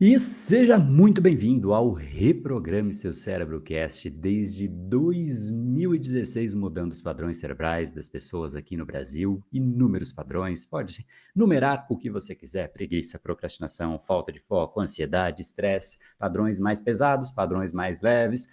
E seja muito bem-vindo ao Reprograme Seu Cérebro Cast. Desde 2016, mudando os padrões cerebrais das pessoas aqui no Brasil. Inúmeros padrões, pode numerar o que você quiser: preguiça, procrastinação, falta de foco, ansiedade, estresse, padrões mais pesados, padrões mais leves.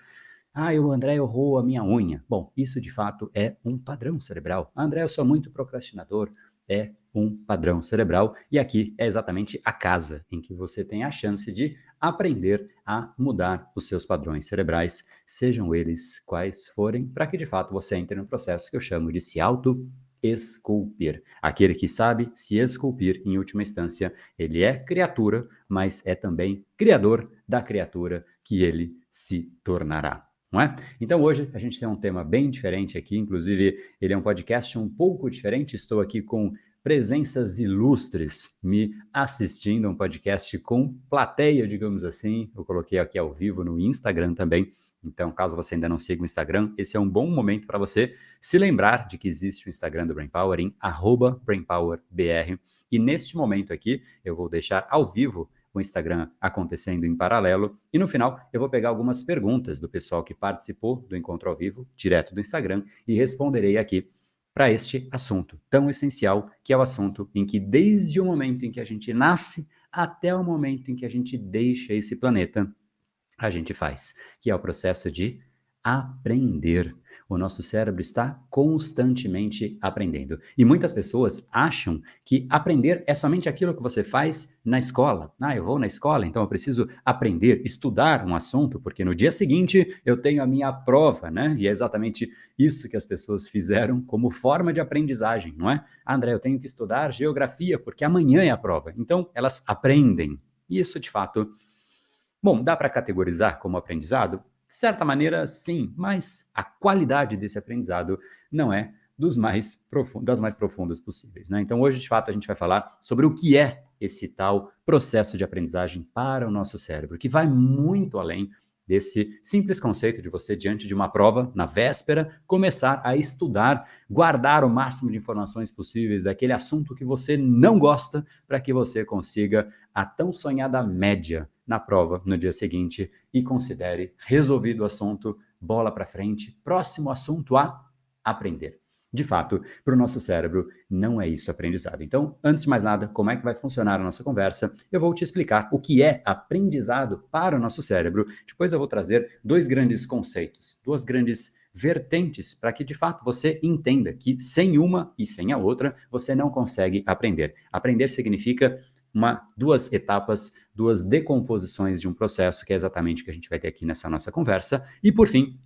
Ah, o André errou a minha unha. Bom, isso de fato é um padrão cerebral. André, eu sou muito procrastinador. É um padrão cerebral, e aqui é exatamente a casa em que você tem a chance de aprender a mudar os seus padrões cerebrais, sejam eles quais forem, para que de fato você entre no processo que eu chamo de se auto-esculpir. Aquele que sabe se esculpir, em última instância, ele é criatura, mas é também criador da criatura que ele se tornará. Não é? Então hoje a gente tem um tema bem diferente aqui, inclusive ele é um podcast um pouco diferente. Estou aqui com presenças ilustres me assistindo a um podcast com plateia, digamos assim. Eu coloquei aqui ao vivo no Instagram também. Então, caso você ainda não siga o Instagram, esse é um bom momento para você se lembrar de que existe o Instagram do Brain Power em @BrainPowerBR. E neste momento aqui, eu vou deixar ao vivo o Instagram acontecendo em paralelo. E no final, eu vou pegar algumas perguntas do pessoal que participou do encontro ao vivo, direto do Instagram, e responderei aqui para este assunto tão essencial, que é o assunto em que, desde o momento em que a gente nasce até o momento em que a gente deixa esse planeta, a gente faz, que é o processo de aprender. O nosso cérebro está constantemente aprendendo. E muitas pessoas acham que aprender é somente aquilo que você faz na escola. Ah, eu vou na escola, então eu preciso aprender, estudar um assunto, porque no dia seguinte eu tenho a minha prova, né? E é exatamente isso que as pessoas fizeram como forma de aprendizagem, não é? Ah, André, eu tenho que estudar geografia, porque amanhã é a prova. Então, elas aprendem. E isso, de fato, bom, dá para categorizar como aprendizado? De certa maneira, sim, mas a qualidade desse aprendizado não é das mais profundas possíveis, né? Então, hoje, de fato, a gente vai falar sobre o que é esse tal processo de aprendizagem para o nosso cérebro, que vai muito além desse simples conceito de você, diante de uma prova, na véspera, começar a estudar, guardar o máximo de informações possíveis daquele assunto que você não gosta, para que você consiga a tão sonhada média na prova no dia seguinte e considere resolvido o assunto, bola para frente, próximo assunto a aprender. De fato, para o nosso cérebro não é isso aprendizado. Então, antes de mais nada, como é que vai funcionar a nossa conversa? Eu vou te explicar o que é aprendizado para o nosso cérebro. Depois eu vou trazer dois grandes conceitos, duas grandes vertentes para que de fato você entenda que sem uma e sem a outra você não consegue aprender. Aprender significa duas etapas, duas decomposições de um processo, que é exatamente o que a gente vai ter aqui nessa nossa conversa. E por fim,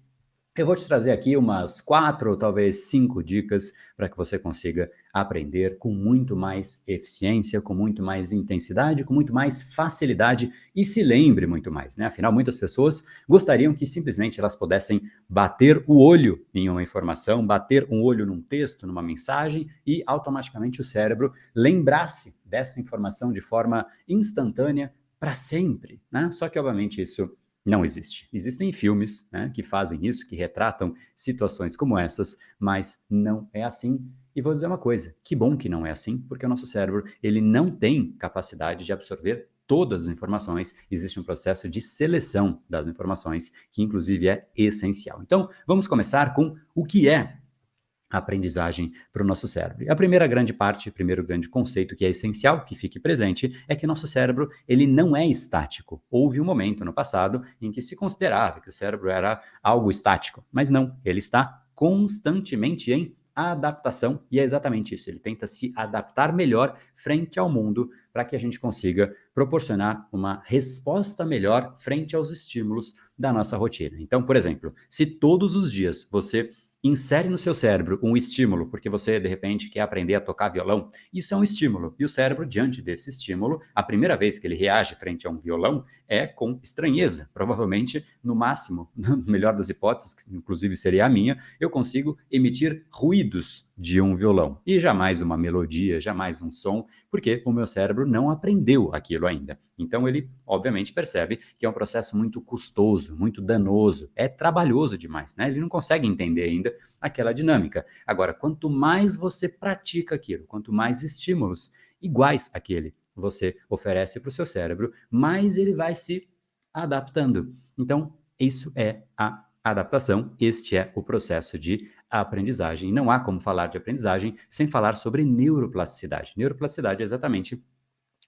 eu vou te trazer aqui umas 4 ou talvez 5 dicas para que você consiga aprender com muito mais eficiência, com muito mais intensidade, com muito mais facilidade e se lembre muito mais, né? Afinal, muitas pessoas gostariam que simplesmente elas pudessem bater o olho em uma informação, bater um olho num texto, numa mensagem e automaticamente o cérebro lembrasse dessa informação de forma instantânea para sempre, né? Só que, obviamente, isso não existe. Existem filmes, né, que fazem isso, que retratam situações como essas, mas não é assim. E vou dizer uma coisa, que bom que não é assim, porque o nosso cérebro, ele não tem capacidade de absorver todas as informações. Existe um processo de seleção das informações, que inclusive é essencial. Então, vamos começar com o que é a aprendizagem para o nosso cérebro. E a primeira grande parte, o primeiro grande conceito que é essencial, que fique presente, é que nosso cérebro, ele não é estático. Houve um momento no passado em que se considerava que o cérebro era algo estático, mas não, ele está constantemente em adaptação, e é exatamente isso, ele tenta se adaptar melhor frente ao mundo para que a gente consiga proporcionar uma resposta melhor frente aos estímulos da nossa rotina. Então, por exemplo, se todos os dias você insere no seu cérebro um estímulo, porque você de repente quer aprender a tocar violão, isso é um estímulo. E o cérebro, diante desse estímulo, a primeira vez que ele reage frente a um violão é com estranheza. Provavelmente, no máximo, no melhor das hipóteses, que inclusive seria a minha, eu consigo emitir ruídos de um violão. E jamais uma melodia, jamais um som, porque o meu cérebro não aprendeu aquilo ainda. Então ele, obviamente, percebe que é um processo muito custoso, muito danoso, é trabalhoso demais, né? Ele não consegue entender ainda aquela dinâmica. Agora, quanto mais você pratica aquilo, quanto mais estímulos iguais àquele você oferece para o seu cérebro, mais ele vai se adaptando. Então, isso é a adaptação, este é o processo de aprendizagem. Não há como falar de aprendizagem sem falar sobre neuroplasticidade. Neuroplasticidade é exatamente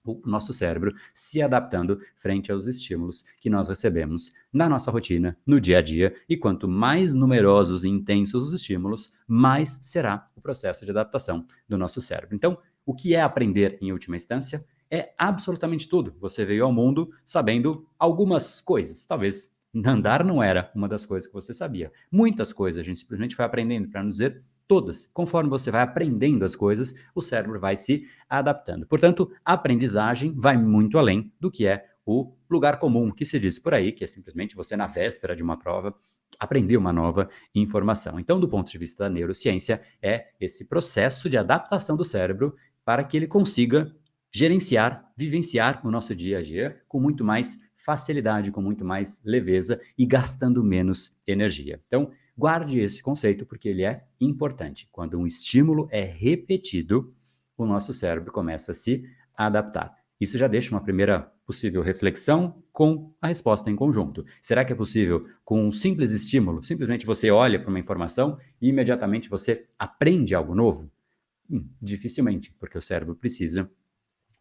o nosso cérebro se adaptando frente aos estímulos que nós recebemos na nossa rotina, no dia a dia, e quanto mais numerosos e intensos os estímulos, mais será o processo de adaptação do nosso cérebro. Então, o que é aprender em última instância? É absolutamente tudo. Você veio ao mundo sabendo algumas coisas. Talvez andar não era uma das coisas que você sabia. Muitas coisas a gente simplesmente foi aprendendo, para não dizer todas. Conforme você vai aprendendo as coisas, o cérebro vai se adaptando. Portanto, a aprendizagem vai muito além do que é o lugar comum que se diz por aí, que é simplesmente você, na véspera de uma prova, aprender uma nova informação. Então, do ponto de vista da neurociência, é esse processo de adaptação do cérebro para que ele consiga gerenciar, vivenciar o nosso dia a dia com muito mais facilidade, com muito mais leveza e gastando menos energia. Então, guarde esse conceito porque ele é importante. Quando um estímulo é repetido, o nosso cérebro começa a se adaptar. Isso já deixa uma primeira possível reflexão com a resposta em conjunto. Será que é possível, com um simples estímulo, simplesmente você olha para uma informação e imediatamente você aprende algo novo? Dificilmente, porque o cérebro precisa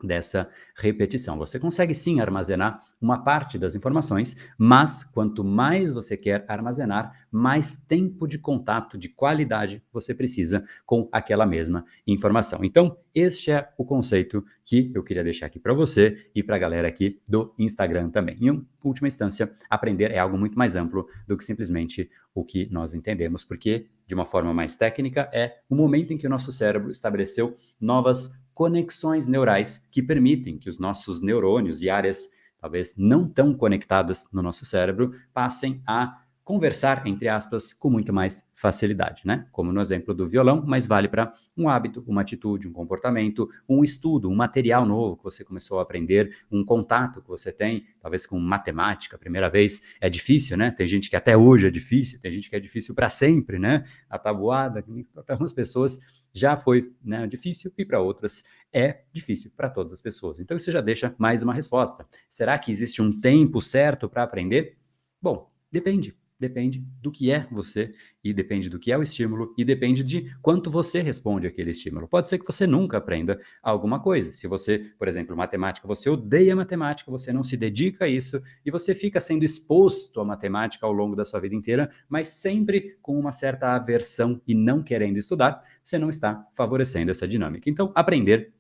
dessa repetição. Você consegue sim armazenar uma parte das informações, mas quanto mais você quer armazenar, mais tempo de contato de qualidade você precisa com aquela mesma informação. Então, este é o conceito que eu queria deixar aqui para você e para a galera aqui do Instagram também. Em última instância, aprender é algo muito mais amplo do que simplesmente o que nós entendemos, porque, de uma forma mais técnica, é o momento em que o nosso cérebro estabeleceu novas conexões neurais que permitem que os nossos neurônios e áreas talvez não tão conectadas no nosso cérebro passem a conversar, entre aspas, com muito mais facilidade, né? Como no exemplo do violão, mas vale para um hábito, uma atitude, um comportamento, um estudo, um material novo que você começou a aprender, um contato que você tem, talvez com matemática, primeira vez, é difícil, né? Tem gente que até hoje é difícil, tem gente que é difícil para sempre, né? A tabuada, para algumas pessoas já foi, né, difícil e para outras é difícil para todas as pessoas. Então isso já deixa mais uma resposta. Será que existe um tempo certo para aprender? Bom, depende. Depende do que é você, e depende do que é o estímulo, e depende de quanto você responde àquele estímulo. Pode ser que você nunca aprenda alguma coisa. Se você, por exemplo, matemática, você odeia matemática, você não se dedica a isso, e você fica sendo exposto à matemática ao longo da sua vida inteira, mas sempre com uma certa aversão e não querendo estudar, você não está favorecendo essa dinâmica. Então, aprender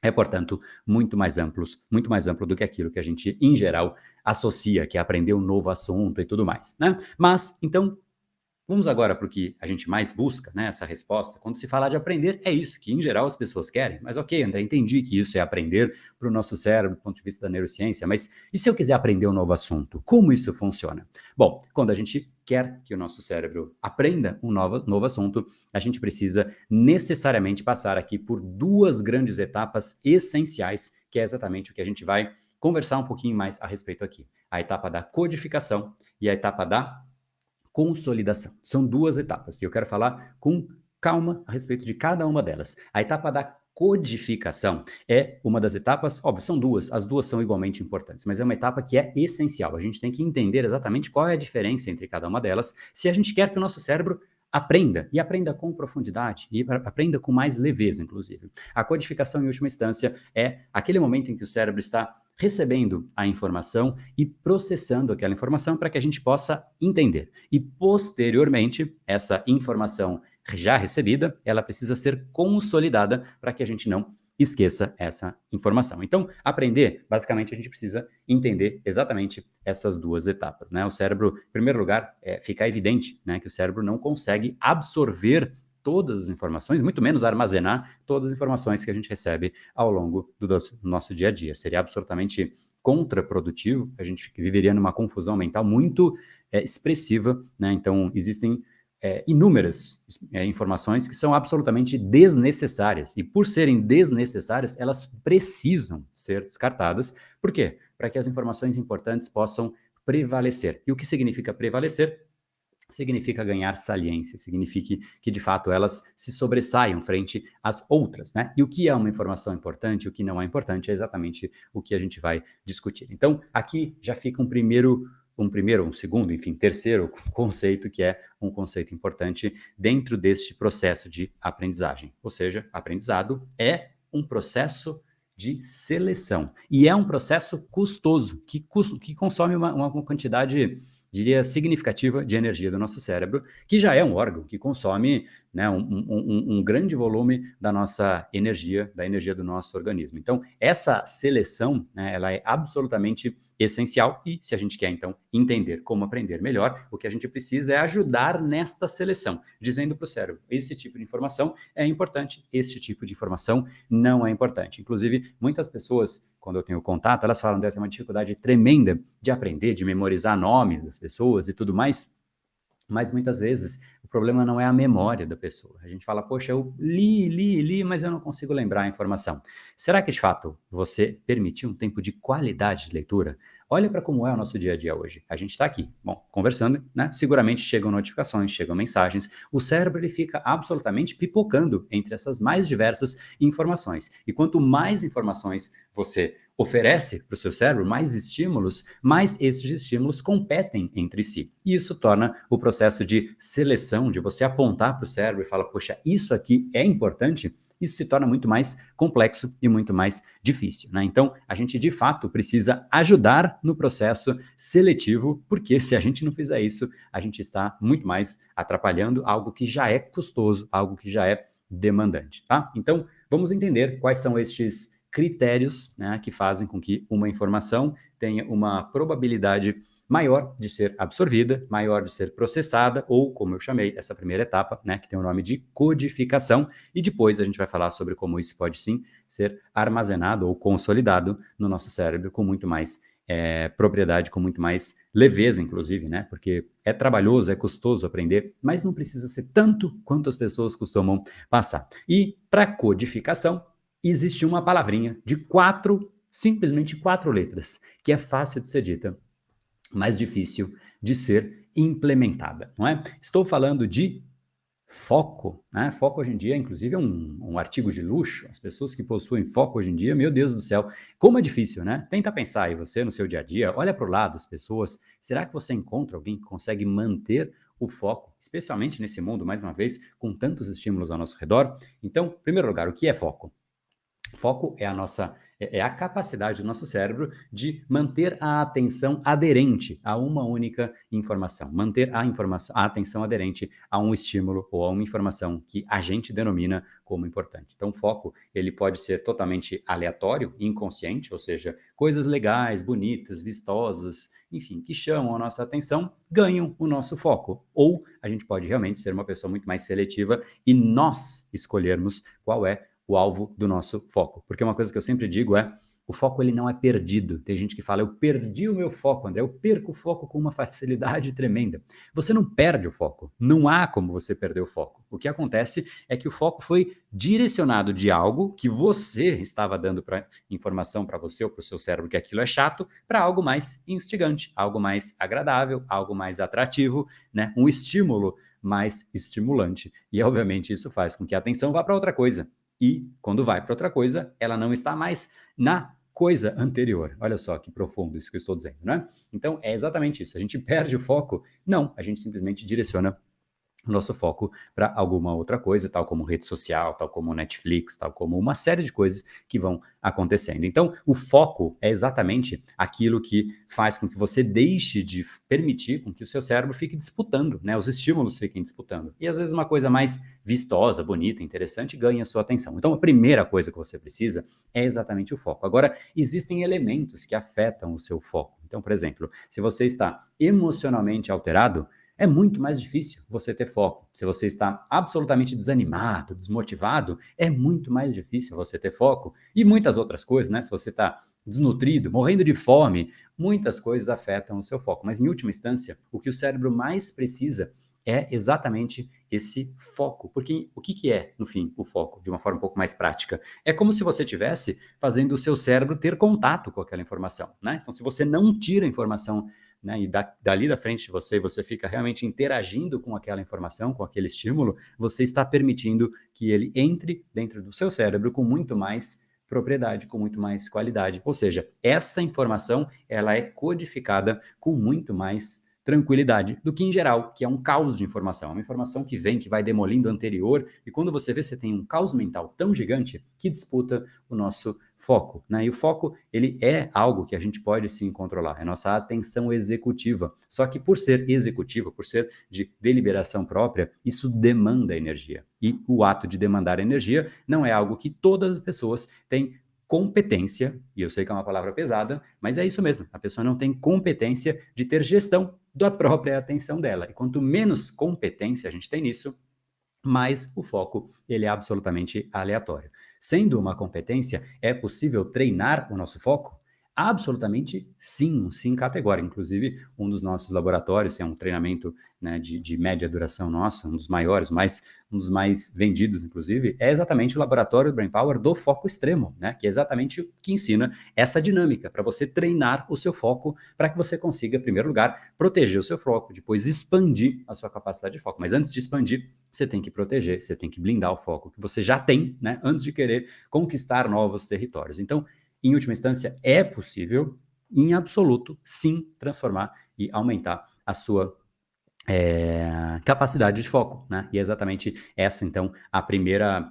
é, portanto, muito mais amplo do que aquilo que a gente, em geral, associa, que é aprender um novo assunto e tudo mais, né? Mas, então, vamos agora para o que a gente mais busca, né, essa resposta. Quando se fala de aprender, é isso que, em geral, as pessoas querem. Mas, ok, André, entendi que isso é aprender para o nosso cérebro, do ponto de vista da neurociência, mas e se eu quiser aprender um novo assunto? Como isso funciona? Bom, quando a gente quer que o nosso cérebro aprenda um novo assunto, a gente precisa necessariamente passar aqui por duas grandes etapas essenciais, que é exatamente o que a gente vai conversar um pouquinho mais a respeito aqui. A etapa da codificação e a etapa da consolidação. São duas etapas e eu quero falar com calma a respeito de cada uma delas. A etapa da codificação é uma das etapas, óbvio, são duas, as duas são igualmente importantes, mas é uma etapa que é essencial. A gente tem que entender exatamente qual é a diferença entre cada uma delas, se a gente quer que o nosso cérebro aprenda, e aprenda com profundidade, e aprenda com mais leveza, inclusive. A codificação, em última instância, é aquele momento em que o cérebro está recebendo a informação e processando aquela informação para que a gente possa entender. E, posteriormente, essa informação já recebida, ela precisa ser consolidada para que a gente não esqueça essa informação. Então, aprender, basicamente, a gente precisa entender exatamente essas duas etapas, né? O cérebro, em primeiro lugar, fica evidente, né, que o cérebro não consegue absorver todas as informações, muito menos armazenar todas as informações que a gente recebe ao longo do nosso dia a dia. Seria absolutamente contraprodutivo, a gente viveria numa confusão mental muito expressiva, né? Então, existem inúmeras informações que são absolutamente desnecessárias. E por serem desnecessárias, elas precisam ser descartadas. Por quê? Para que as informações importantes possam prevalecer. E o que significa prevalecer? significa ganhar saliência, significa que de fato elas se sobressaiam frente às outras, né? E o que é uma informação importante, o que não é importante, é exatamente o que a gente vai discutir. Então, aqui já fica um segundo, enfim, terceiro conceito, que é um conceito importante dentro deste processo de aprendizagem. Ou seja, aprendizado é um processo de seleção. E é um processo custoso, que consome uma quantidade, diria, significativa de energia do nosso cérebro, que já é um órgão que consome, né, um grande volume da nossa energia, da energia do nosso organismo. Então, essa seleção, né, ela é absolutamente essencial e se a gente quer, então, entender como aprender melhor, o que a gente precisa é ajudar nesta seleção, dizendo para o cérebro, esse tipo de informação é importante, esse tipo de informação não é importante. Inclusive, muitas pessoas, quando eu tenho contato, elas falam que tem uma dificuldade tremenda de aprender, de memorizar nomes das pessoas e tudo mais, mas muitas vezes o problema não é a memória da pessoa. A gente fala, poxa, eu li, mas eu não consigo lembrar a informação. Será que de fato você permitiu um tempo de qualidade de leitura? Olha para como é o nosso dia a dia hoje. A gente está aqui, bom, conversando, né? Seguramente chegam notificações, chegam mensagens. O cérebro ele fica absolutamente pipocando entre essas mais diversas informações. E quanto mais informações você oferece para o seu cérebro, mais estímulos, mais esses estímulos competem entre si. E isso torna o processo de seleção, de você apontar para o cérebro e falar, poxa, isso aqui é importante, isso se torna muito mais complexo e muito mais difícil, né? Então, a gente de fato precisa ajudar no processo seletivo, porque se a gente não fizer isso, a gente está muito mais atrapalhando algo que já é custoso, algo que já é demandante, tá? Então, vamos entender quais são estes critérios, né, que fazem com que uma informação tenha uma probabilidade maior de ser absorvida, maior de ser processada, ou, como eu chamei, essa primeira etapa, né, que tem o nome de codificação, e depois a gente vai falar sobre como isso pode sim ser armazenado ou consolidado no nosso cérebro com muito mais propriedade, com muito mais leveza, inclusive, né? Porque é trabalhoso, é custoso aprender, mas não precisa ser tanto quanto as pessoas costumam passar. E para codificação, existe uma palavrinha de simplesmente quatro letras, que é fácil de ser dita, mais difícil de ser implementada, não é? Estou falando de foco, né? Foco hoje em dia, inclusive, é um artigo de luxo. As pessoas que possuem foco hoje em dia, meu Deus do céu, como é difícil, né? Tenta pensar aí, você no seu dia a dia, olha para o lado, as pessoas. Será que você encontra alguém que consegue manter o foco, especialmente nesse mundo, mais uma vez, com tantos estímulos ao nosso redor? Então, em primeiro lugar, o que é foco? Foco é a capacidade do nosso cérebro de manter a atenção aderente a uma única informação, manter a atenção aderente a um estímulo ou a uma informação que a gente denomina como importante. Então, foco, ele pode ser totalmente aleatório, inconsciente, ou seja, coisas legais, bonitas, vistosas, enfim, que chamam a nossa atenção, ganham o nosso foco. Ou a gente pode realmente ser uma pessoa muito mais seletiva e nós escolhermos qual é o alvo do nosso foco. Porque uma coisa que eu sempre digo é, o foco ele não é perdido. Tem gente que fala, eu perdi o meu foco, André, eu perco o foco com uma facilidade tremenda. Você não perde o foco, não há como você perder o foco. O que acontece é que o foco foi direcionado de algo que você estava dando informação para você ou para o seu cérebro que aquilo é chato, para algo mais instigante, algo mais agradável, algo mais atrativo, né? Um estímulo mais estimulante. E, obviamente, isso faz com que a atenção vá para outra coisa. E, quando vai para outra coisa, ela não está mais na coisa anterior. Olha só que profundo isso que eu estou dizendo, né? Então, é exatamente isso. A gente perde o foco? Não, a gente simplesmente direciona o nosso foco para alguma outra coisa, tal como rede social, tal como Netflix, tal como uma série de coisas que vão acontecendo. Então, o foco é exatamente aquilo que faz com que você deixe de permitir com que o seu cérebro fique disputando, né? Os estímulos fiquem disputando. E às vezes uma coisa mais vistosa, bonita, interessante ganha a sua atenção. Então, a primeira coisa que você precisa é exatamente o foco. Agora, existem elementos que afetam o seu foco. Então, por exemplo, se você está emocionalmente alterado, é muito mais difícil você ter foco. Se você está absolutamente desanimado, desmotivado, é muito mais difícil você ter foco. E muitas outras coisas, né? Se você está desnutrido, morrendo de fome, muitas coisas afetam o seu foco. Mas, em última instância, o que o cérebro mais precisa é exatamente esse foco. Porque o que é, no fim, o foco, de uma forma um pouco mais prática? É como se você estivesse fazendo o seu cérebro ter contato com aquela informação, né? Então, se você não tira a informação né, e dali da frente de você, você fica realmente interagindo com aquela informação, com aquele estímulo, você está permitindo que ele entre dentro do seu cérebro com muito mais propriedade, com muito mais qualidade. Ou seja, essa informação, ela é codificada com muito mais tranquilidade do que em geral, que é um caos de informação. É uma informação que vem, que vai demolindo a anterior, e quando você vê, você tem um caos mental tão gigante que disputa o nosso foco, né? E o foco, ele é algo que a gente pode sim controlar, é a nossa atenção executiva. Só que por ser executiva, por ser de deliberação própria, isso demanda energia. E o ato de demandar energia não é algo que todas as pessoas têm competência, e eu sei que é uma palavra pesada, mas é isso mesmo, a pessoa não tem competência de ter gestão da própria atenção dela. E quanto menos competência a gente tem nisso, mais o foco ele é absolutamente aleatório. Sendo uma competência, é possível treinar o nosso foco? Absolutamente sim, um sim categórico. Inclusive, um dos nossos laboratórios, é um treinamento, né, de média duração nosso, um dos maiores, um dos mais vendidos, inclusive, é exatamente o laboratório Brain Power do foco extremo, né, que é exatamente o que ensina essa dinâmica, para você treinar o seu foco, para que você consiga, em primeiro lugar, proteger o seu foco, depois expandir a sua capacidade de foco. Mas antes de expandir, você tem que proteger, você tem que blindar o foco que você já tem, né, antes de querer conquistar novos territórios. Então, em última instância, é possível, em absoluto, sim, transformar e aumentar a sua capacidade de foco, né? E é exatamente essa, então, a primeira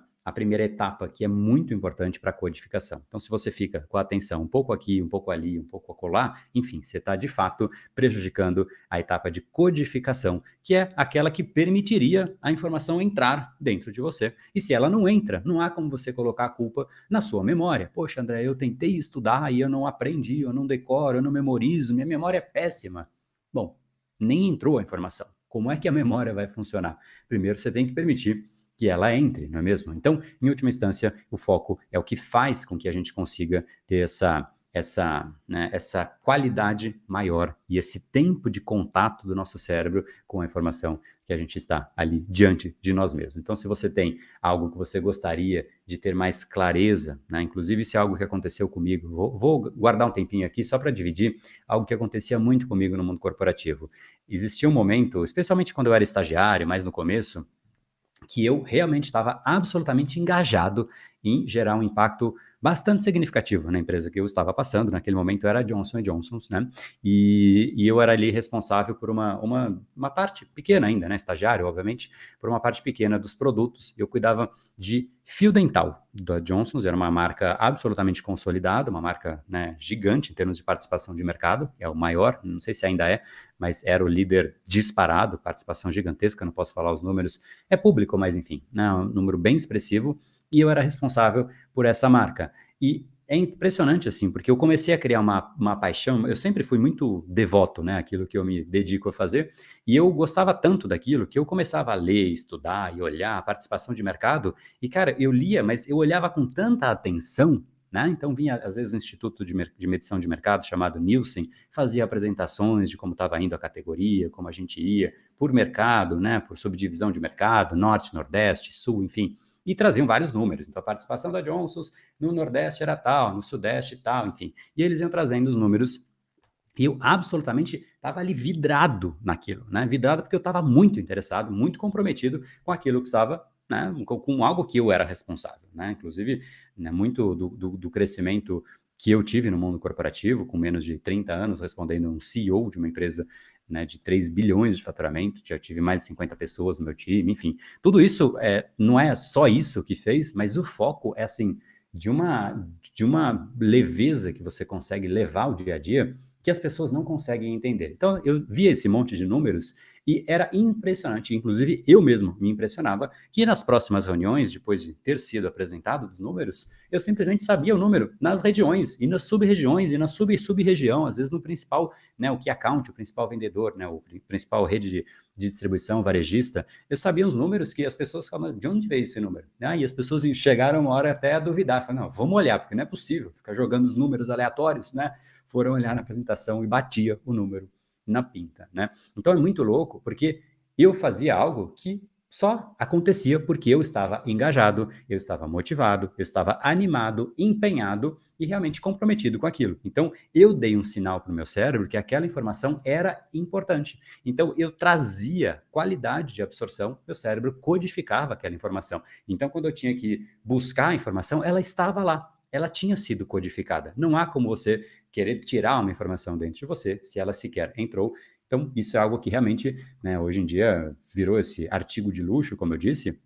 etapa que é muito importante para a codificação. Então, se você fica com a atenção um pouco aqui, um pouco ali, um pouco acolá, enfim, você está de fato prejudicando a etapa de codificação, que é aquela que permitiria a informação entrar dentro de você. E se ela não entra, não há como você colocar a culpa na sua memória. Poxa, André, eu tentei estudar e eu não aprendi, eu não decoro, eu não memorizo, minha memória é péssima. Bom, nem entrou a informação. Como é que a memória vai funcionar? Primeiro, você tem que permitir que ela entre, não é mesmo? Então, em última instância, o foco é o que faz com que a gente consiga ter essa qualidade maior e esse tempo de contato do nosso cérebro com a informação que a gente está ali diante de nós mesmos. Então, se você tem algo que você gostaria de ter mais clareza, né? Inclusive, isso é algo que aconteceu comigo. Vou guardar um tempinho aqui só para dividir algo que acontecia muito comigo no mundo corporativo. Existia um momento, especialmente quando eu era estagiário, mais no começo, que eu realmente estava absolutamente engajado em gerar um impacto bastante significativo na empresa que eu estava passando. Naquele momento era a Johnson Johnson, né? E eu era ali responsável por uma parte pequena ainda, né? Estagiário, obviamente, por uma parte pequena dos produtos. Eu cuidava de fio dental da Johnson, era uma marca absolutamente consolidada, uma marca, né, gigante em termos de participação de mercado, é o maior, não sei se ainda é, mas era o líder disparado, participação gigantesca, não posso falar os números, é público, mas enfim, né, um número bem expressivo, e eu era responsável por essa marca. E é impressionante, assim, porque eu comecei a criar uma paixão, eu sempre fui muito devoto, né, àquilo que eu me dedico a fazer, e eu gostava tanto daquilo que eu começava a ler, estudar e olhar a participação de mercado, e cara, eu lia, mas eu olhava com tanta atenção, né? Então vinha às vezes um instituto de medição de mercado chamado Nielsen, fazia apresentações de como estava indo a categoria, como a gente ia por mercado, né? Por subdivisão de mercado, norte, nordeste, sul, enfim, e traziam vários números. Então a participação da Johnson's no nordeste era tal, no sudeste tal, enfim, e eles iam trazendo os números e eu absolutamente estava ali vidrado naquilo, né? Vidrado porque eu estava muito interessado, muito comprometido com aquilo que estava, né? Com algo que eu era responsável, né? Inclusive, né, muito do crescimento que eu tive no mundo corporativo, com menos de 30 anos, respondendo a um CEO de uma empresa, né, de 3 bilhões de faturamento, já tive mais de 50 pessoas no meu time, enfim. Tudo isso não é só isso que fez, mas o foco é assim, de uma leveza que você consegue levar o dia a dia que as pessoas não conseguem entender. Então, eu via esse monte de números e era impressionante. Inclusive, eu mesmo me impressionava que nas próximas reuniões, depois de ter sido apresentado os números, eu simplesmente sabia o número nas regiões e nas sub-regiões e na sub-sub-região, às vezes no principal, né, o key account, o principal vendedor, né, o principal rede de distribuição varejista, eu sabia os números que as pessoas falavam, de onde veio esse número? Ah, e as pessoas chegaram uma hora até a duvidar, falaram, não, vamos olhar, porque não é possível ficar jogando os números aleatórios, né? Foram olhar na apresentação e batia o número na pinta, né? Então é muito louco, porque eu fazia algo que só acontecia porque eu estava engajado, eu estava motivado, eu estava animado, empenhado e realmente comprometido com aquilo. Então, eu dei um sinal para o meu cérebro que aquela informação era importante. Então, eu trazia qualidade de absorção, meu cérebro codificava aquela informação. Então, quando eu tinha que buscar a informação, ela estava lá. Ela tinha sido codificada. Não há como você querer tirar uma informação dentro de você se ela sequer entrou. Então, isso é algo que realmente, né, hoje em dia virou esse artigo de luxo, como eu disse.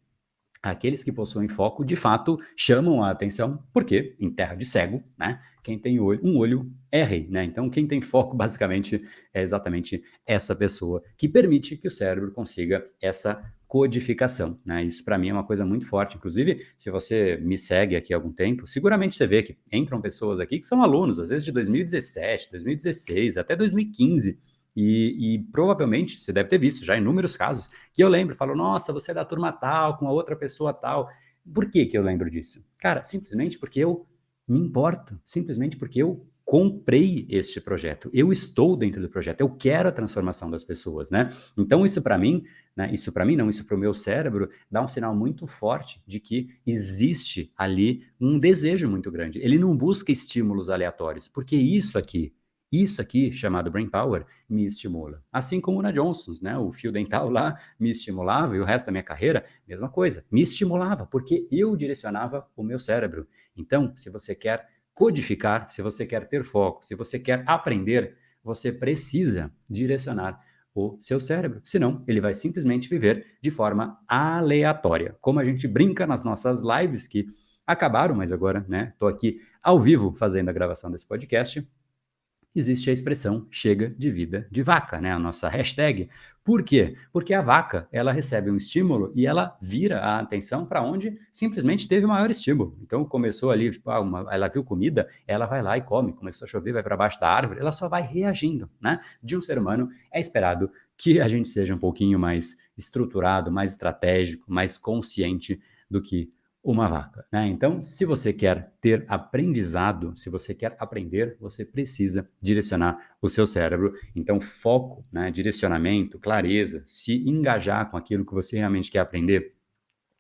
Aqueles que possuem foco, de fato, chamam a atenção, porque em terra de cego, né, quem tem um olho é rei, né? Então, quem tem foco, basicamente, é exatamente essa pessoa que permite que o cérebro consiga essa codificação, né? Isso para mim é uma coisa muito forte. Inclusive, se você me segue aqui há algum tempo, seguramente você vê que entram pessoas aqui que são alunos, às vezes de 2017, 2016, até 2015. E provavelmente você deve ter visto já inúmeros casos que eu lembro, falo, nossa, você é da turma tal, com a outra pessoa tal. Por que que eu lembro disso? Cara, simplesmente porque eu me importo, simplesmente porque eu comprei este projeto, eu estou dentro do projeto, eu quero a transformação das pessoas, né? Então isso para mim, né, isso para mim não, isso para o meu cérebro dá um sinal muito forte de que existe ali um desejo muito grande. Ele não busca estímulos aleatórios, porque isso aqui chamado Brain Power me estimula. Assim como na Johnson's, né? O fio dental lá me estimulava e o resto da minha carreira, mesma coisa, me estimulava, porque eu direcionava o meu cérebro. Então, se você quer codificar, se você quer ter foco, se você quer aprender, você precisa direcionar o seu cérebro, senão ele vai simplesmente viver de forma aleatória. Como a gente brinca nas nossas lives que acabaram, mas agora, né, tô aqui ao vivo fazendo a gravação desse podcast, existe a expressão chega de vida de vaca, né? A nossa hashtag. Por quê? Porque a vaca, ela recebe um estímulo e ela vira a atenção para onde simplesmente teve maior estímulo. Então começou ali, tipo, ela viu comida, ela vai lá e come. Começou a chover, vai para baixo da árvore, ela só vai reagindo, né? De um ser humano é esperado que a gente seja um pouquinho mais estruturado, mais estratégico, mais consciente do que uma vaca, né? Então, se você quer ter aprendizado, se você quer aprender, você precisa direcionar o seu cérebro. Então, foco, né, direcionamento, clareza, se engajar com aquilo que você realmente quer aprender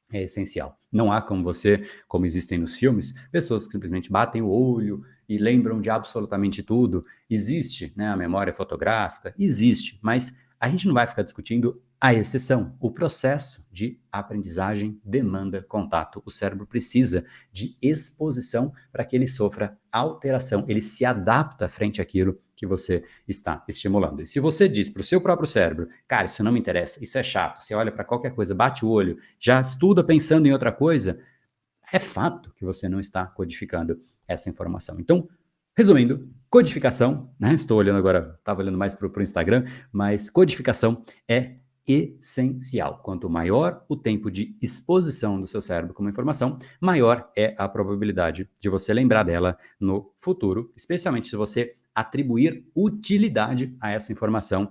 é essencial. Não há como você, como existem nos filmes, pessoas que simplesmente batem o olho e lembram de absolutamente tudo. Existe, né, a memória fotográfica, existe, mas a gente não vai ficar discutindo a exceção. O processo de aprendizagem demanda contato. O cérebro precisa de exposição para que ele sofra alteração. Ele se adapta frente àquilo que você está estimulando. E se você diz para o seu próprio cérebro, cara, isso não me interessa, isso é chato, você olha para qualquer coisa, bate o olho, já estuda pensando em outra coisa, é fato que você não está codificando essa informação. Então, resumindo, codificação, né? Estou olhando agora, estava olhando mais para o Instagram, mas codificação é essencial. Quanto maior o tempo de exposição do seu cérebro com uma informação, maior é a probabilidade de você lembrar dela no futuro, especialmente se você atribuir utilidade a essa informação,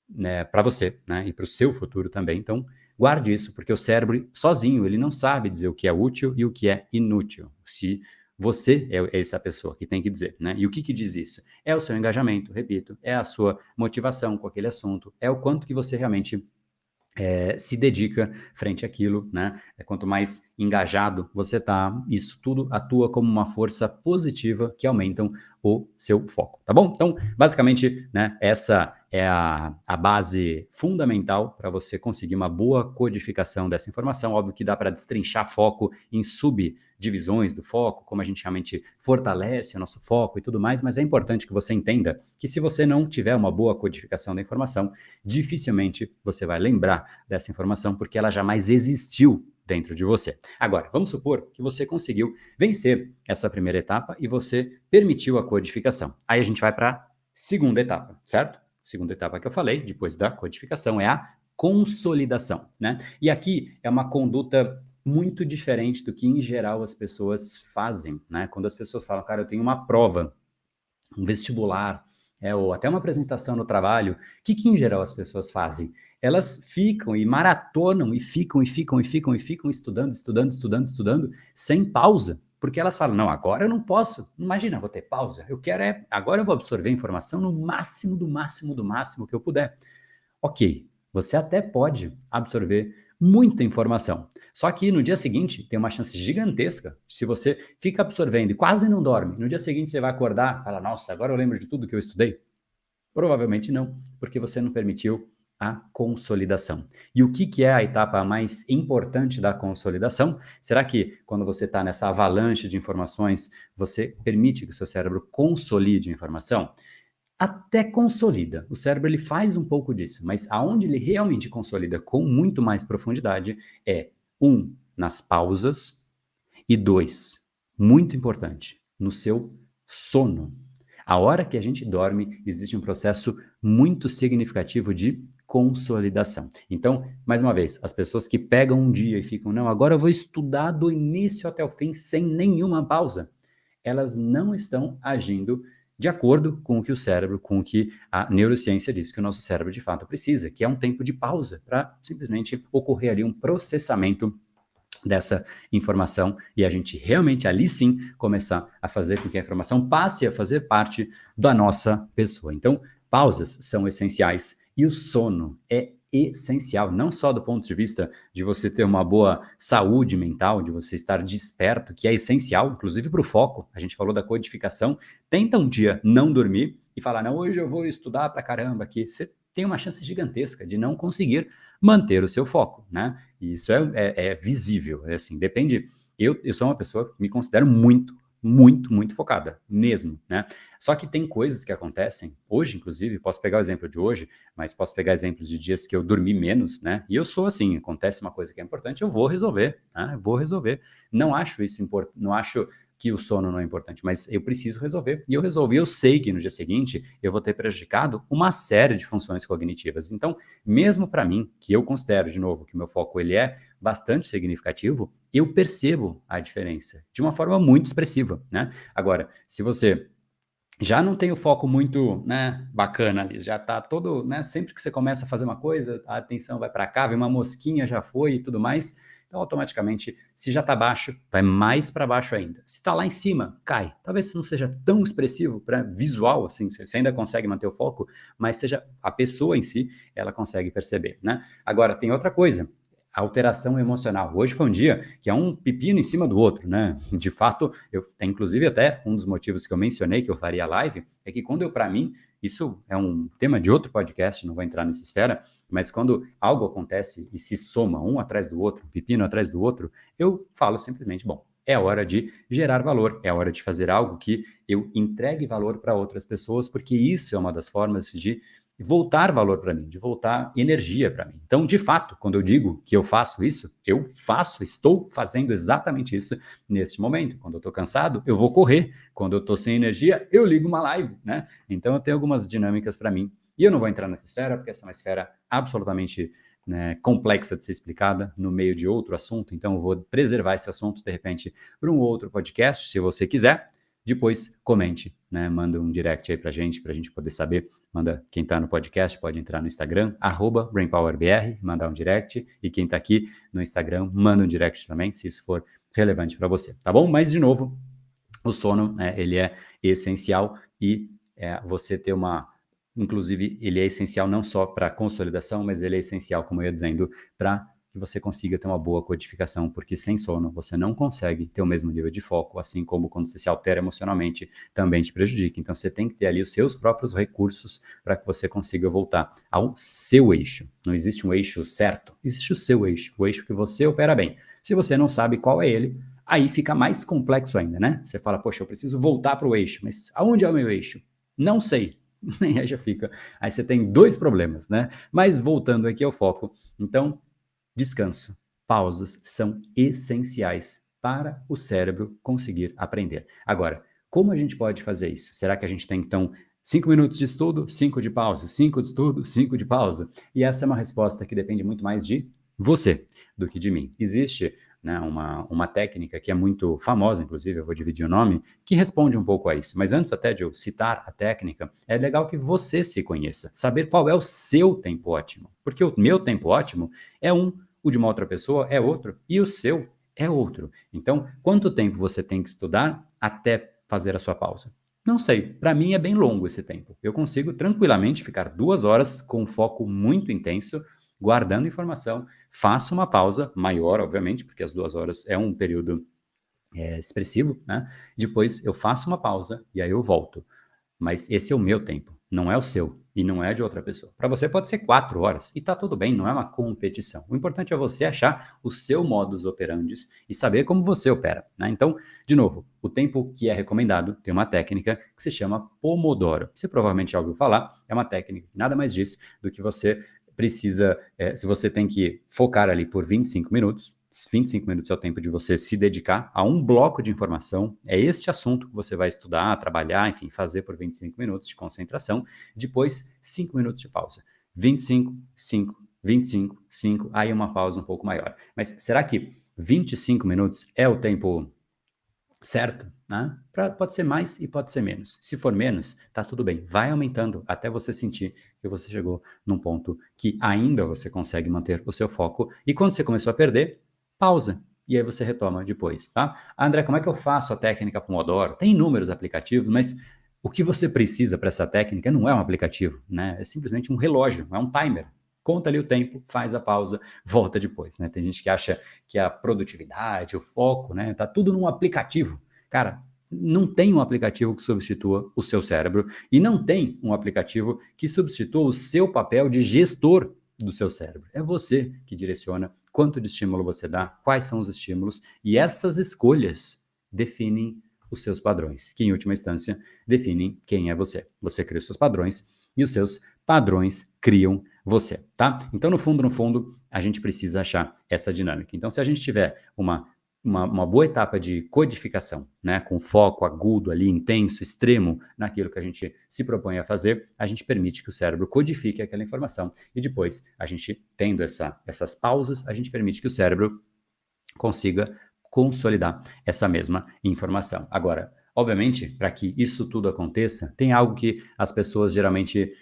né, para você, né, e para o seu futuro também. Então, guarde isso, porque o cérebro sozinho, ele não sabe dizer o que é útil e o que é inútil. Se você é essa pessoa que tem que dizer, né? E o que diz isso? É o seu engajamento, repito, é a sua motivação com aquele assunto, é o quanto que você realmente se dedica frente àquilo, né? Quanto mais engajado você está, isso tudo atua como uma força positiva que aumentam o seu foco, tá bom? Então, basicamente, né, essa é a base fundamental para você conseguir uma boa codificação dessa informação. Óbvio que dá para destrinchar foco em subdivisões do foco, como a gente realmente fortalece o nosso foco e tudo mais, mas é importante que você entenda que se você não tiver uma boa codificação da informação, dificilmente você vai lembrar dessa informação porque ela jamais existiu dentro de você. Agora, vamos supor que você conseguiu vencer essa primeira etapa e você permitiu a codificação. Aí a gente vai para a segunda etapa, certo? Segunda etapa que eu falei, depois da codificação, é a consolidação, né? E aqui é uma conduta muito diferente do que, em geral, as pessoas fazem, né? Quando as pessoas falam, cara, eu tenho uma prova, um vestibular, ou até uma apresentação no trabalho, o que em geral as pessoas fazem? Elas ficam e maratonam e ficam estudando, estudando, estudando, estudando, sem pausa. Porque elas falam, não, agora eu não posso. Imagina, vou ter pausa. Eu quero agora eu vou absorver informação no máximo, do máximo, do máximo que eu puder. Ok, você até pode absorver muita informação. Só que no dia seguinte tem uma chance gigantesca, se você fica absorvendo e quase não dorme, no dia seguinte você vai acordar e fala, nossa, agora eu lembro de tudo que eu estudei. Provavelmente não, porque você não permitiu a consolidação. E o que, que é a etapa mais importante da consolidação? Será que quando você está nessa avalanche de informações, você permite que o seu cérebro consolide a informação? Até consolida. O cérebro ele faz um pouco disso, mas aonde ele realmente consolida com muito mais profundidade é, um, nas pausas, e dois, muito importante, no seu sono. A hora que a gente dorme, existe um processo muito significativo de consolidação. Então, mais uma vez, as pessoas que pegam um dia e ficam, não, agora eu vou estudar do início até o fim sem nenhuma pausa, elas não estão agindo de acordo com o que o cérebro, com o que a neurociência diz que o nosso cérebro de fato precisa, que é um tempo de pausa para simplesmente ocorrer ali um processamento dessa informação e a gente realmente ali sim começar a fazer com que a informação passe a fazer parte da nossa pessoa. Então, pausas são essenciais e o sono é essencial, não só do ponto de vista de você ter uma boa saúde mental, de você estar desperto, que é essencial, inclusive para o foco. A gente falou da codificação. Tenta um dia não dormir e falar, não, hoje eu vou estudar para caramba aqui. Você tem uma chance gigantesca de não conseguir manter o seu foco, né? E isso é visível, é assim, depende. Eu sou uma pessoa que me considero muito focada, mesmo, né? Só que tem coisas que acontecem, hoje, inclusive, posso pegar o exemplo de hoje, mas posso pegar exemplos de dias que eu dormi menos, né? E eu sou assim, acontece uma coisa que é importante, eu vou resolver, né? Eu vou resolver. Não acho isso importante, não acho que o sono não é importante, mas eu preciso resolver. E eu resolvi, eu sei que no dia seguinte eu vou ter prejudicado uma série de funções cognitivas. Então, mesmo para mim, que eu considero, de novo, que o meu foco ele é bastante significativo, eu percebo a diferença de uma forma muito expressiva, né? Agora, se você já não tem o foco muito, né, bacana ali, já tá todo, né, sempre que você começa a fazer uma coisa, a atenção vai para cá, vem uma mosquinha, já foi e tudo mais, então automaticamente, se já tá baixo, vai mais para baixo ainda. Se tá lá em cima, cai. Talvez não seja tão expressivo para visual, assim, você ainda consegue manter o foco, mas seja a pessoa em si, ela consegue perceber, né? Agora, tem outra coisa, alteração emocional. Hoje foi um dia que é um pepino em cima do outro, né? De fato, inclusive até um dos motivos que eu mencionei que eu faria live é que quando para mim, isso é um tema de outro podcast, não vou entrar nessa esfera, mas quando algo acontece e se soma um atrás do outro, um pepino atrás do outro, eu falo simplesmente, bom, é hora de gerar valor, é hora de fazer algo que eu entregue valor para outras pessoas, porque isso é uma das formas de voltar valor para mim, de voltar energia para mim. Então, de fato, quando eu digo que eu faço isso, eu faço, estou fazendo exatamente isso neste momento. Quando eu estou cansado, eu vou correr. Quando eu estou sem energia, eu ligo uma live, né? Então, eu tenho algumas dinâmicas para mim. E eu não vou entrar nessa esfera, porque essa é uma esfera absolutamente, né, complexa de ser explicada no meio de outro assunto. Então, eu vou preservar esse assunto, de repente, para um outro podcast, se você quiser. Depois comente, né? Manda um direct aí pra gente poder saber. Manda quem tá no podcast, pode entrar no Instagram, @brainpowerbr, mandar um direct. E quem tá aqui no Instagram, manda um direct também, se isso for relevante para você, tá bom? Mas, de novo, o sono, né, ele é essencial e você ter uma. Inclusive, ele é essencial não só para consolidação, mas ele é essencial, como eu ia dizendo, para que você consiga ter uma boa codificação, porque sem sono você não consegue ter o mesmo nível de foco, assim como quando você se altera emocionalmente também te prejudica. Então você tem que ter ali os seus próprios recursos para que você consiga voltar ao seu eixo. Não existe um eixo certo, existe o eixo que você opera bem. Se você não sabe qual é ele, aí fica mais complexo ainda, né? Você fala, poxa, eu preciso voltar para o eixo, mas aonde é o meu eixo? Não sei. E aí já fica. Aí você tem dois problemas, né? Mas voltando aqui ao foco, então descanso, pausas são essenciais para o cérebro conseguir aprender. Agora, como a gente pode fazer isso? Será que a gente tem, então, 5 minutos de estudo, 5 de pausa, 5 de estudo, 5 de pausa? E essa é uma resposta que depende muito mais de você do que de mim. Existe, né, uma técnica que é muito famosa, inclusive, eu vou dividir o nome, que responde um pouco a isso. Mas antes até de eu citar a técnica, é legal que você se conheça, saber qual é o seu tempo ótimo. Porque o meu tempo ótimo é um, o de uma outra pessoa é outro, e o seu é outro. Então, quanto tempo você tem que estudar até fazer a sua pausa? Não sei, para mim é bem longo esse tempo. Eu consigo tranquilamente ficar 2 horas com um foco muito intenso, guardando informação, faço uma pausa maior, obviamente, porque as 2 horas é um período expressivo, né? Depois eu faço uma pausa e aí eu volto. Mas esse é o meu tempo, não é o seu e não é de outra pessoa. Para você pode ser 4 horas e tá tudo bem, não é uma competição. O importante é você achar o seu modus operandi e saber como você opera, né? Então, de novo, o tempo que é recomendado tem uma técnica que se chama Pomodoro. Você provavelmente já ouviu falar, é uma técnica que nada mais diz do que você precisa, se você tem que focar ali por 25 minutos, 25 minutos é o tempo de você se dedicar a um bloco de informação. É este assunto que você vai estudar, trabalhar, enfim, fazer por 25 minutos de concentração. Depois, 5 minutos de pausa. 25, 5, 25, 5, aí uma pausa um pouco maior. Mas será que 25 minutos é o tempo certo? Né? Pode ser mais e pode ser menos. Se for menos, tá tudo bem. Vai aumentando até você sentir que você chegou num ponto que ainda você consegue manter o seu foco. E quando você começou a perder, pausa. E aí você retoma depois, tá? André, como é que eu faço a técnica Pomodoro? Tem inúmeros aplicativos, mas o que você precisa para essa técnica não é um aplicativo, né? É simplesmente um relógio, é um timer. Conta ali o tempo, faz a pausa, volta depois, né? Tem gente que acha que a produtividade, o foco, né, tá tudo num aplicativo. Cara, não tem um aplicativo que substitua o seu cérebro e não tem um aplicativo que substitua o seu papel de gestor do seu cérebro. É você que direciona quanto de estímulo você dá, quais são os estímulos e essas escolhas definem os seus padrões, que em última instância definem quem é você. Você cria os seus padrões e os seus padrões criam você, tá? Então, no fundo, a gente precisa achar essa dinâmica. Então, se a gente tiver uma boa etapa de codificação, né, com foco agudo ali, intenso, extremo, naquilo que a gente se propõe a fazer, a gente permite que o cérebro codifique aquela informação e depois, a gente tendo essas pausas, a gente permite que o cérebro consiga consolidar essa mesma informação. Agora, obviamente, para que isso tudo aconteça, tem algo que as pessoas geralmente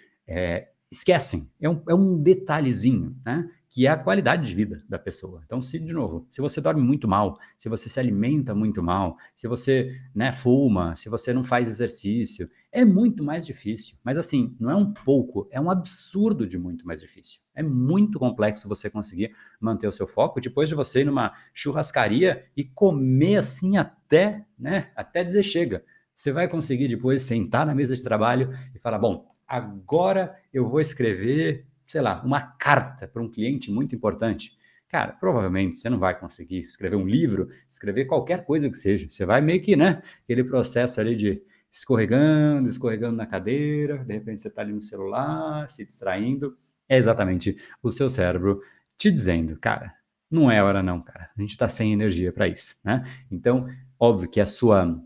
esquecem. É um detalhezinho, né? Que é a qualidade de vida da pessoa. Então, de novo, se você dorme muito mal, se você se alimenta muito mal, se você, né, fuma, se você não faz exercício, é muito mais difícil. Mas assim, não é um pouco, é um absurdo de muito mais difícil. É muito complexo você conseguir manter o seu foco depois de você ir numa churrascaria e comer assim até, né, até dizer chega. Você vai conseguir depois sentar na mesa de trabalho e falar, bom, agora eu vou escrever, sei lá, uma carta para um cliente muito importante. Cara, provavelmente você não vai conseguir escrever um livro, escrever qualquer coisa que seja. Você vai meio que, né, aquele processo ali de escorregando, escorregando na cadeira, de repente você está ali no celular, se distraindo. É exatamente o seu cérebro te dizendo, cara, não é hora não, cara. A gente está sem energia para isso, né? Então, óbvio que a sua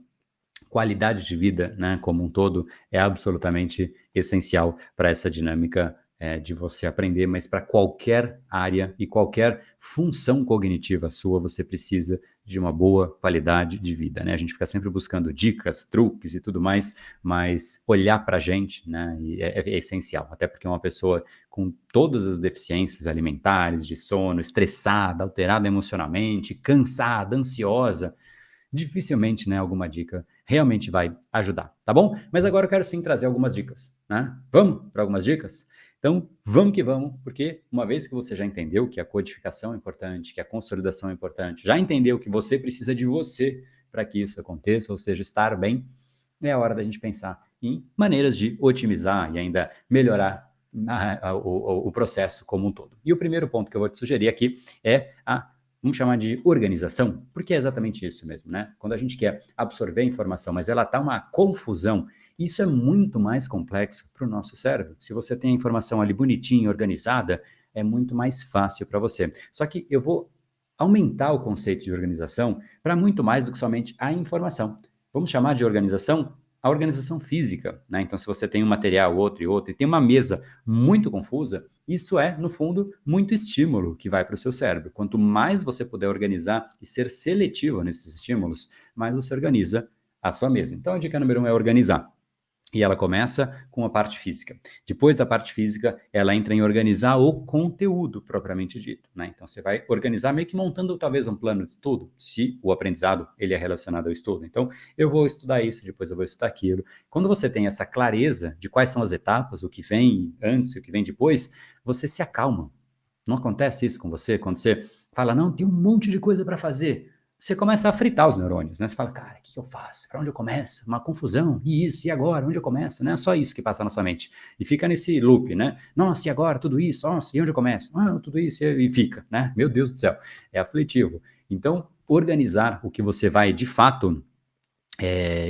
qualidade de vida, né, como um todo, é absolutamente essencial para essa dinâmica de você aprender, mas para qualquer área e qualquer função cognitiva sua, você precisa de uma boa qualidade de vida, né? A gente fica sempre buscando dicas, truques e tudo mais, mas olhar para a gente, né, é essencial, até porque uma pessoa com todas as deficiências alimentares, de sono, estressada, alterada emocionalmente, cansada, ansiosa, dificilmente, né, alguma dica realmente vai ajudar, tá bom? Mas agora eu quero sim trazer algumas dicas, né? Vamos para algumas dicas? Então, vamos que vamos, porque uma vez que você já entendeu que a codificação é importante, que a consolidação é importante, já entendeu que você precisa de você para que isso aconteça, ou seja, estar bem, é a hora da gente pensar em maneiras de otimizar e ainda melhorar o processo como um todo. E o primeiro ponto que eu vou te sugerir aqui é vamos chamar de organização, porque é exatamente isso mesmo, né? Quando a gente quer absorver a informação, mas ela está uma confusão, isso é muito mais complexo para o nosso cérebro. Se você tem a informação ali bonitinha, organizada, é muito mais fácil para você. Só que eu vou aumentar o conceito de organização para muito mais do que somente a informação. Vamos chamar de organização a organização física, né? Então, se você tem um material, outro e outro, e tem uma mesa muito confusa, isso é, no fundo, muito estímulo que vai para o seu cérebro. Quanto mais você puder organizar e ser seletivo nesses estímulos, mais você organiza a sua mesa. Então, a dica número 1 é organizar. E ela começa com a parte física. Depois da parte física, ela entra em organizar o conteúdo propriamente dito, né? Então você vai organizar meio que montando talvez um plano de estudo, se o aprendizado ele é relacionado ao estudo. Então eu vou estudar isso, depois eu vou estudar aquilo. Quando você tem essa clareza de quais são as etapas, o que vem antes e o que vem depois, você se acalma. Não acontece isso com você? Quando você fala, não, tem um monte de coisa para fazer. Você começa a fritar os neurônios, né? Você fala, cara, o que eu faço? Para onde eu começo? Uma confusão. E isso, e agora? Onde eu começo? Não é só isso que passa na sua mente. E fica nesse loop, né? Nossa, e agora? Tudo isso? Nossa, e onde eu começo? Ah, tudo isso. E fica, né? Meu Deus do céu. É aflitivo. Então, organizar o que você vai de fato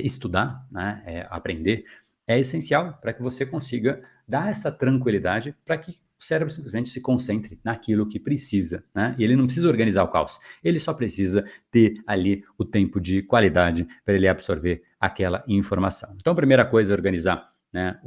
estudar, né, aprender, é essencial para que você consiga dar essa tranquilidade para que o cérebro simplesmente se concentre naquilo que precisa, né? E ele não precisa organizar o caos, ele só precisa ter ali o tempo de qualidade para ele absorver aquela informação. Então, a primeira coisa é organizar, né,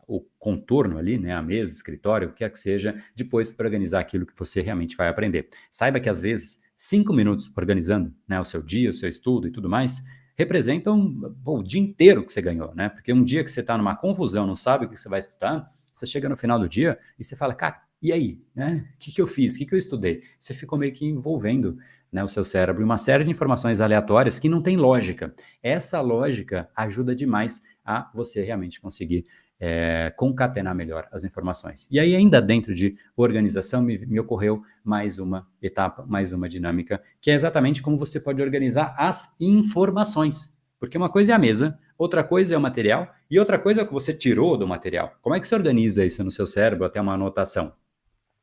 o contorno ali, né, a mesa, escritório, o que quer que seja, depois organizar aquilo que você realmente vai aprender. Saiba que às vezes 5 minutos organizando, né, o seu dia, o seu estudo e tudo mais, representam o dia inteiro que você ganhou, né? Porque um dia que você está numa confusão, não sabe o que você vai estudar, você chega no final do dia e você fala, cara, e aí, né? O que eu fiz? O que eu estudei? Você ficou meio que envolvendo, né, o seu cérebro em uma série de informações aleatórias que não tem lógica. Essa lógica ajuda demais a você realmente conseguir concatenar melhor as informações. E aí, ainda dentro de organização, me ocorreu mais uma etapa, mais uma dinâmica, que é exatamente como você pode organizar as informações. Porque uma coisa é a mesa, outra coisa é o material, e outra coisa é o que você tirou do material. Como é que você organiza isso no seu cérebro até uma anotação?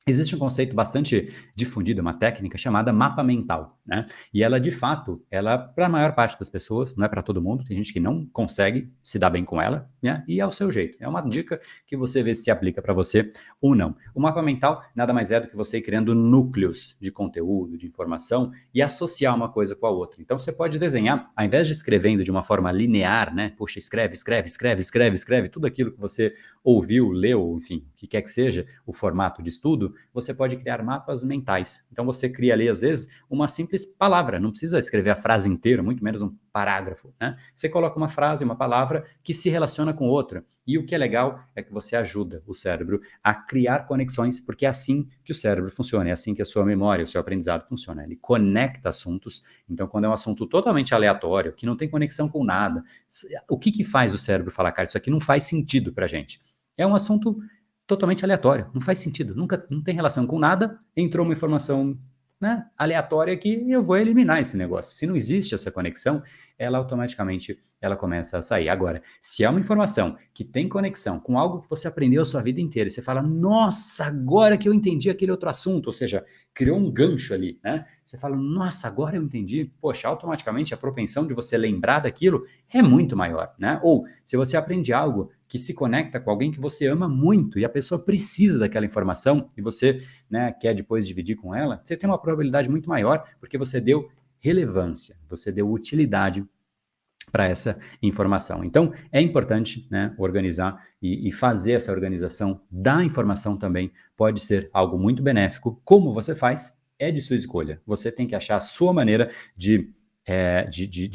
Existe um conceito bastante difundido, uma técnica chamada mapa mental, né? E ela, de fato, ela, para a maior parte das pessoas, não é para todo mundo, tem gente que não consegue se dar bem com ela, né? E é o seu jeito. É uma dica que você vê se aplica para você ou não. O mapa mental nada mais é do que você ir criando núcleos de conteúdo, de informação e associar uma coisa com a outra. Então, você pode desenhar, ao invés de escrevendo de uma forma linear, né? Puxa, escreve, escreve, escreve, escreve, escreve, tudo aquilo que você ouviu, leu, enfim, o que quer que seja, o formato de estudo, você pode criar mapas mentais. Então você cria ali, às vezes, uma simples palavra, não precisa escrever a frase inteira, muito menos um parágrafo, né? Você coloca uma frase, uma palavra que se relaciona com outra. E o que é legal é que você ajuda o cérebro a criar conexões, porque é assim que o cérebro funciona, é assim que a sua memória, o seu aprendizado funciona. Ele conecta assuntos, então quando é um assunto totalmente aleatório, que não tem conexão com nada, o que faz o cérebro falar, cara, isso aqui não faz sentido pra gente? É um assunto totalmente aleatório, não faz sentido, nunca, não tem relação com nada, entrou uma informação, né, aleatória aqui e eu vou eliminar esse negócio. Se não existe essa conexão, ela automaticamente ela começa a sair. Agora, se é uma informação que tem conexão com algo que você aprendeu a sua vida inteira, e você fala, nossa, agora que eu entendi aquele outro assunto, ou seja, criou um gancho ali, né? Você fala, nossa, agora eu entendi. Poxa, automaticamente a propensão de você lembrar daquilo é muito maior, né? Ou se você aprende algo que se conecta com alguém que você ama muito e a pessoa precisa daquela informação e você, né, quer depois dividir com ela, você tem uma probabilidade muito maior porque você deu relevância, você deu utilidade para essa informação. Então, é importante, né, organizar e fazer essa organização da informação também pode ser algo muito benéfico. Como você faz, é de sua escolha. Você tem que achar a sua maneira de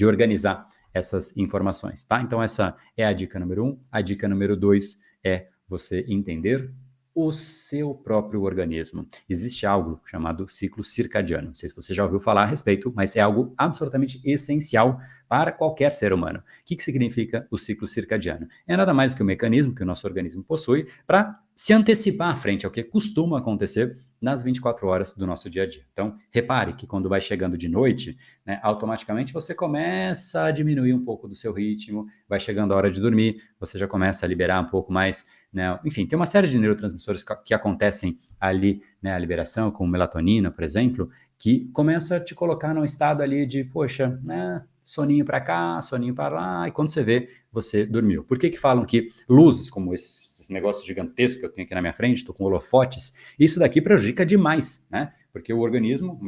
organizar essas informações, tá? Então, essa é a dica número 1. A dica número 2 é você entender o seu próprio organismo. Existe algo chamado ciclo circadiano. Não sei se você já ouviu falar a respeito, mas é algo absolutamente essencial para qualquer ser humano. O que significa o ciclo circadiano? É nada mais do que o mecanismo que o nosso organismo possui para se antecipar frente ao que costuma acontecer nas 24 horas do nosso dia a dia. Então, repare que quando vai chegando de noite, né, automaticamente você começa a diminuir um pouco do seu ritmo, vai chegando a hora de dormir, você já começa a liberar um pouco mais, né? Enfim, tem uma série de neurotransmissores que acontecem ali, né, a liberação, como melatonina, por exemplo, que começa a te colocar num estado ali de, poxa, né, soninho para cá, soninho para lá, e quando você vê, você dormiu. Por que falam que luzes como esse negócio gigantesco que eu tenho aqui na minha frente, estou com holofotes, isso daqui prejudica demais, né? Porque o organismo,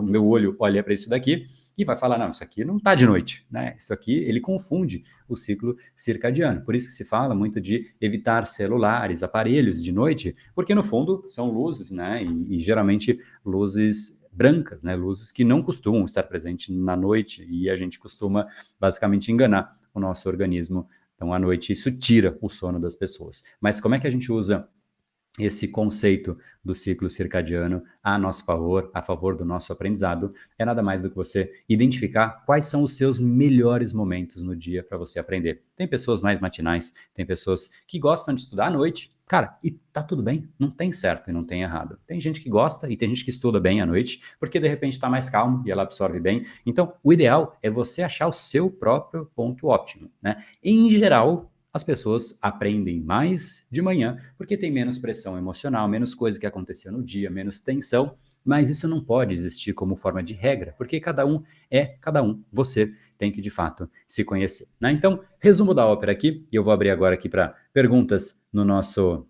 meu olho olha para isso daqui e vai falar, não, isso aqui não está de noite, né? Isso aqui, ele confunde o ciclo circadiano. Por isso que se fala muito de evitar celulares, aparelhos de noite, porque no fundo são luzes, né? E geralmente luzes brancas, né? Luzes que não costumam estar presentes na noite e a gente costuma basicamente enganar o nosso organismo. Então, à noite, isso tira o sono das pessoas. Mas como é que a gente usa esse conceito do ciclo circadiano a nosso favor, a favor do nosso aprendizado, é nada mais do que você identificar quais são os seus melhores momentos no dia para você aprender. Tem pessoas mais matinais, tem pessoas que gostam de estudar à noite, Cara, e tá tudo bem, não tem certo e não tem errado. Tem gente que gosta e tem gente que estuda bem à noite, porque de repente está mais calmo e ela absorve bem. Então, o ideal é você achar o seu próprio ponto óptimo, né? Em geral, as pessoas aprendem mais de manhã, porque tem menos pressão emocional, menos coisa que aconteceu no dia, menos tensão, mas isso não pode existir como forma de regra, porque cada um é cada um. Você tem que, de fato, se conhecer, né? Então, resumo da ópera aqui, e eu vou abrir agora aqui para perguntas no nosso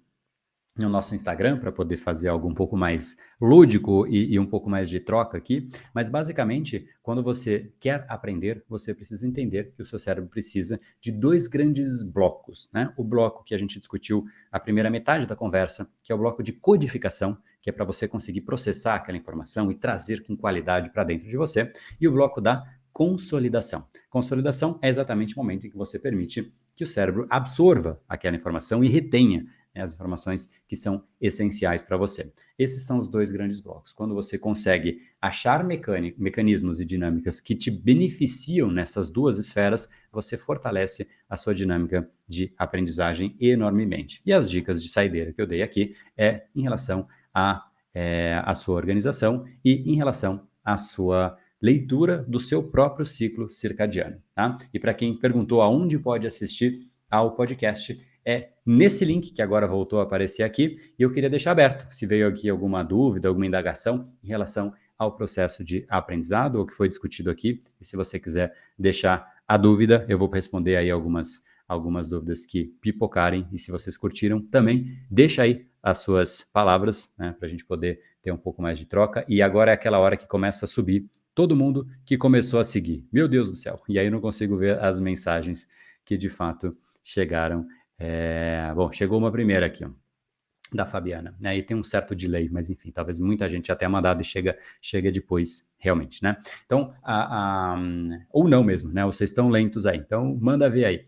Instagram para poder fazer algo um pouco mais lúdico e um pouco mais de troca aqui. Mas basicamente, quando você quer aprender, você precisa entender que o seu cérebro precisa de dois grandes blocos, né? O bloco que a gente discutiu a primeira metade da conversa, que é o bloco de codificação, que é para você conseguir processar aquela informação e trazer com qualidade para dentro de você, e o bloco da consolidação. Consolidação é exatamente o momento em que você permite que o cérebro absorva aquela informação e retenha, né, as informações que são essenciais para você. Esses são os dois grandes blocos. Quando você consegue achar mecanismos e dinâmicas que te beneficiam nessas duas esferas, você fortalece a sua dinâmica de aprendizagem enormemente. E as dicas de saideira que eu dei aqui é em relação à sua organização e em relação à sua leitura do seu próprio ciclo circadiano, tá? E para quem perguntou aonde pode assistir ao podcast, é nesse link que agora voltou a aparecer aqui, e eu queria deixar aberto, se veio aqui alguma dúvida, alguma indagação em relação ao processo de aprendizado, ou que foi discutido aqui, e se você quiser deixar a dúvida, eu vou responder aí algumas dúvidas que pipocarem, e se vocês curtiram também, deixa aí as suas palavras, né, para a gente poder ter um pouco mais de troca, e agora é aquela hora que começa a subir todo mundo que começou a seguir. Meu Deus do céu! E aí eu não consigo ver as mensagens que de fato chegaram. Bom, chegou uma primeira aqui, ó, da Fabiana. Aí tem um certo delay, mas enfim, talvez muita gente já tenha mandado e chega depois, realmente, né? Então, ou não mesmo, né? Vocês estão lentos aí, então manda ver aí.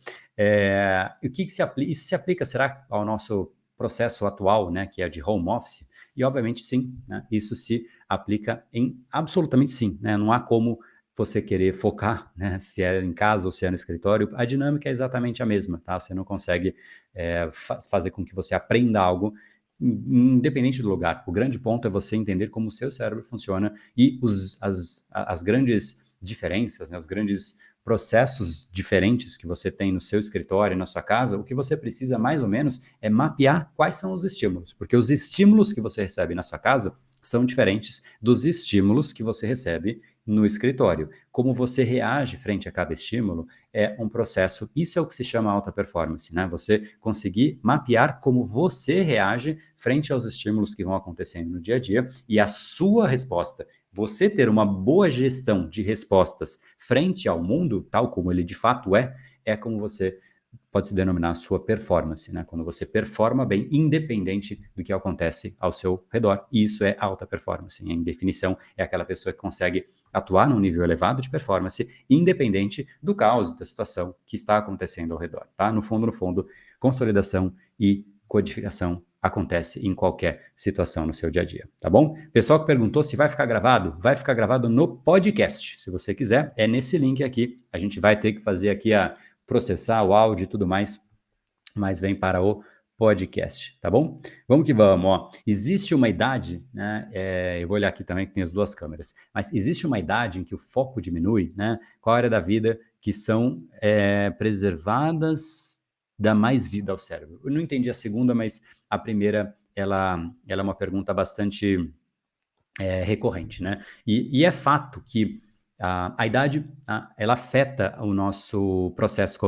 O que se aplica? Isso se aplica, será, ao nosso processo atual, né, que é de home office? E obviamente sim, né? Isso se aplica em absolutamente sim, né? Não há como você querer focar, né, se é em casa ou se é no escritório, a dinâmica é exatamente a mesma, tá? Você não consegue fazer com que você aprenda algo independente do lugar. O grande ponto é você entender como o seu cérebro funciona e as grandes diferenças, né, os grandes processos diferentes que você tem no seu escritório, na sua casa, o que você precisa mais ou menos é mapear quais são os estímulos, porque os estímulos que você recebe na sua casa são diferentes dos estímulos que você recebe no escritório. Como você reage frente a cada estímulo é um processo, isso é o que se chama alta performance, né? Você conseguir mapear como você reage frente aos estímulos que vão acontecendo no dia a dia e a sua resposta. Você ter uma boa gestão de respostas frente ao mundo, tal como ele de fato é como você pode se denominar a sua performance, né? Quando você performa bem, independente do que acontece ao seu redor. E isso é alta performance. Em definição, é aquela pessoa que consegue atuar num nível elevado de performance, independente do caos, da situação que está acontecendo ao redor, tá? No fundo, consolidação e codificação acontece em qualquer situação no seu dia a dia, tá bom? Pessoal que perguntou se vai ficar gravado no podcast. Se você quiser, é nesse link aqui. A gente vai ter que fazer aqui processar o áudio e tudo mais, mas vem para o podcast, tá bom? Vamos que vamos, ó. Existe uma idade, né? Eu vou olhar aqui também que tem as duas câmeras, mas existe uma idade em que o foco diminui, né? Qual área da vida que são preservadas, dá mais vida ao cérebro? Eu não entendi a segunda, mas a primeira, ela é uma pergunta bastante recorrente, né? E é fato que a idade, ela afeta o nosso processo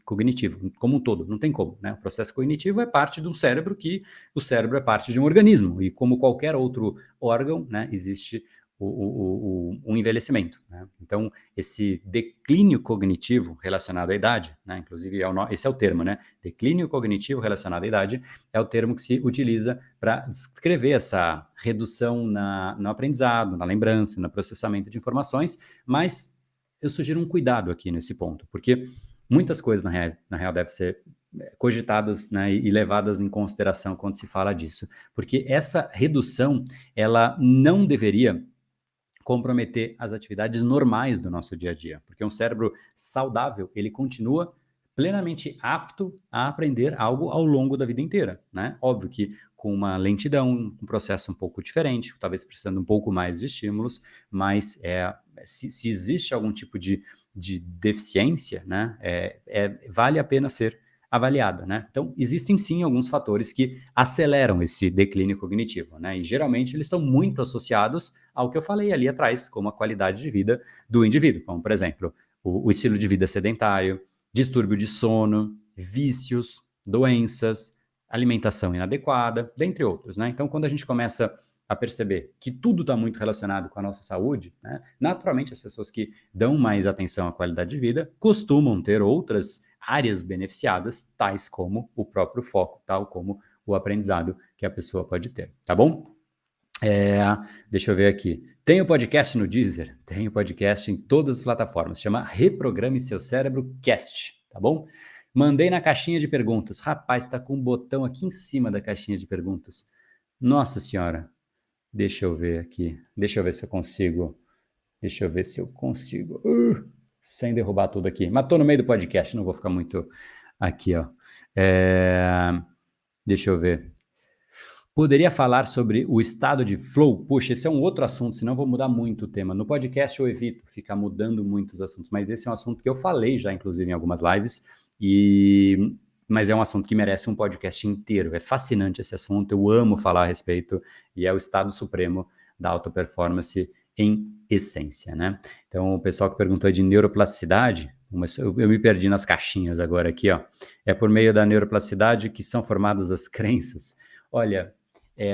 cognitivo como um todo, não tem como, né? O processo cognitivo é parte de um cérebro que o cérebro é parte de um organismo e como qualquer outro órgão, né, existe o envelhecimento, né? Então, esse declínio cognitivo relacionado à idade, né, inclusive esse é o termo, né? Declínio cognitivo relacionado à idade é o termo que se utiliza para descrever essa redução no aprendizado, na lembrança, no processamento de informações, mas eu sugiro um cuidado aqui nesse ponto, porque muitas coisas na real devem ser cogitadas, né, e levadas em consideração quando se fala disso, porque essa redução ela não deveria comprometer as atividades normais do nosso dia a dia, porque um cérebro saudável ele continua plenamente apto a aprender algo ao longo da vida inteira, né? Óbvio que com uma lentidão, um processo um pouco diferente, talvez precisando um pouco mais de estímulos, mas se existe algum tipo de deficiência, né, vale a pena ser avaliada, né? Então, existem sim alguns fatores que aceleram esse declínio cognitivo, né? E geralmente eles estão muito associados ao que eu falei ali atrás, como a qualidade de vida do indivíduo, como por exemplo, o estilo de vida sedentário, distúrbio de sono, vícios, doenças, alimentação inadequada, dentre outros, né? Então, quando a gente começa a perceber que tudo está muito relacionado com a nossa saúde, né? Naturalmente, as pessoas que dão mais atenção à qualidade de vida costumam ter outras áreas beneficiadas, tais como o próprio foco, tal como o aprendizado que a pessoa pode ter, tá bom? É, deixa eu ver aqui. Tem o podcast no Deezer, tem o podcast em todas as plataformas, chama Reprograme Seu Cérebro Cast, tá bom? Mandei na caixinha de perguntas. Rapaz, tá com um botão aqui em cima da caixinha de perguntas. Nossa senhora, deixa eu ver aqui. Deixa eu ver se eu consigo. Deixa eu ver se eu consigo. Sem derrubar tudo aqui. Mas tô no meio do podcast, não vou ficar muito aqui, ó. É, deixa eu ver. Poderia falar sobre o estado de flow? Puxa, esse é um outro assunto, senão eu vou mudar muito o tema. No podcast eu evito ficar mudando muitos assuntos, mas esse é um assunto que eu falei já, inclusive, em algumas lives, mas é um assunto que merece um podcast inteiro. É fascinante esse assunto, eu amo falar a respeito, e é o estado supremo da alta performance em essência, né? Então, o pessoal que perguntou de neuroplasticidade, eu me perdi nas caixinhas agora aqui, ó. É por meio da neuroplasticidade que são formadas as crenças. Olha,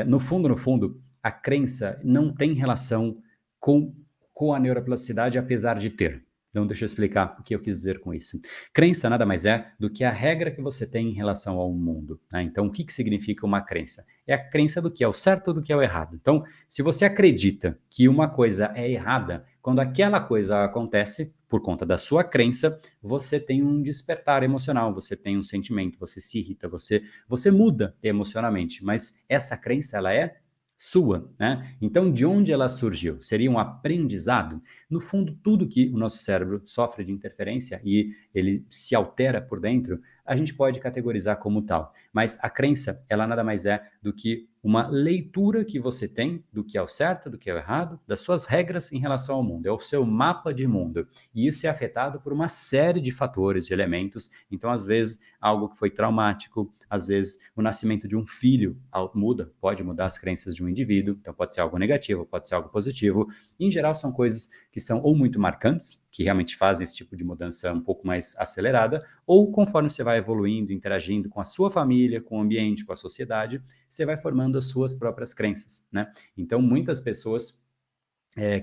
no fundo, a crença não tem relação com, com a neuroplasticidade, apesar de ter. Então, deixa eu explicar o que eu quis dizer com isso. Crença nada mais é do que a regra que você tem em relação ao mundo, né? Então, o que, que significa uma crença? É a crença do que é o certo ou do que é o errado. Então, se você acredita que uma coisa é errada, quando aquela coisa acontece, por conta da sua crença, você tem um despertar emocional, você tem um sentimento, você se irrita, você muda emocionalmente, mas essa crença ela é sua, né? Então, de onde ela surgiu? Seria um aprendizado? No fundo, tudo que o nosso cérebro sofre de interferência e ele se altera por dentro, a gente pode categorizar como tal. Mas a crença, ela nada mais é do que uma leitura que você tem do que é o certo, do que é o errado, das suas regras em relação ao mundo. É o seu mapa de mundo. E isso é afetado por uma série de fatores, de elementos. Então, às vezes, algo que foi traumático, às vezes, o nascimento de um filho muda, pode mudar as crenças de um indivíduo. Então, pode ser algo negativo, pode ser algo positivo. Em geral, são coisas que são ou muito marcantes, que realmente fazem esse tipo de mudança um pouco mais acelerada, ou conforme você vai evoluindo, interagindo com a sua família, com o ambiente, com a sociedade, você vai formando as suas próprias crenças, né? Então, muitas pessoas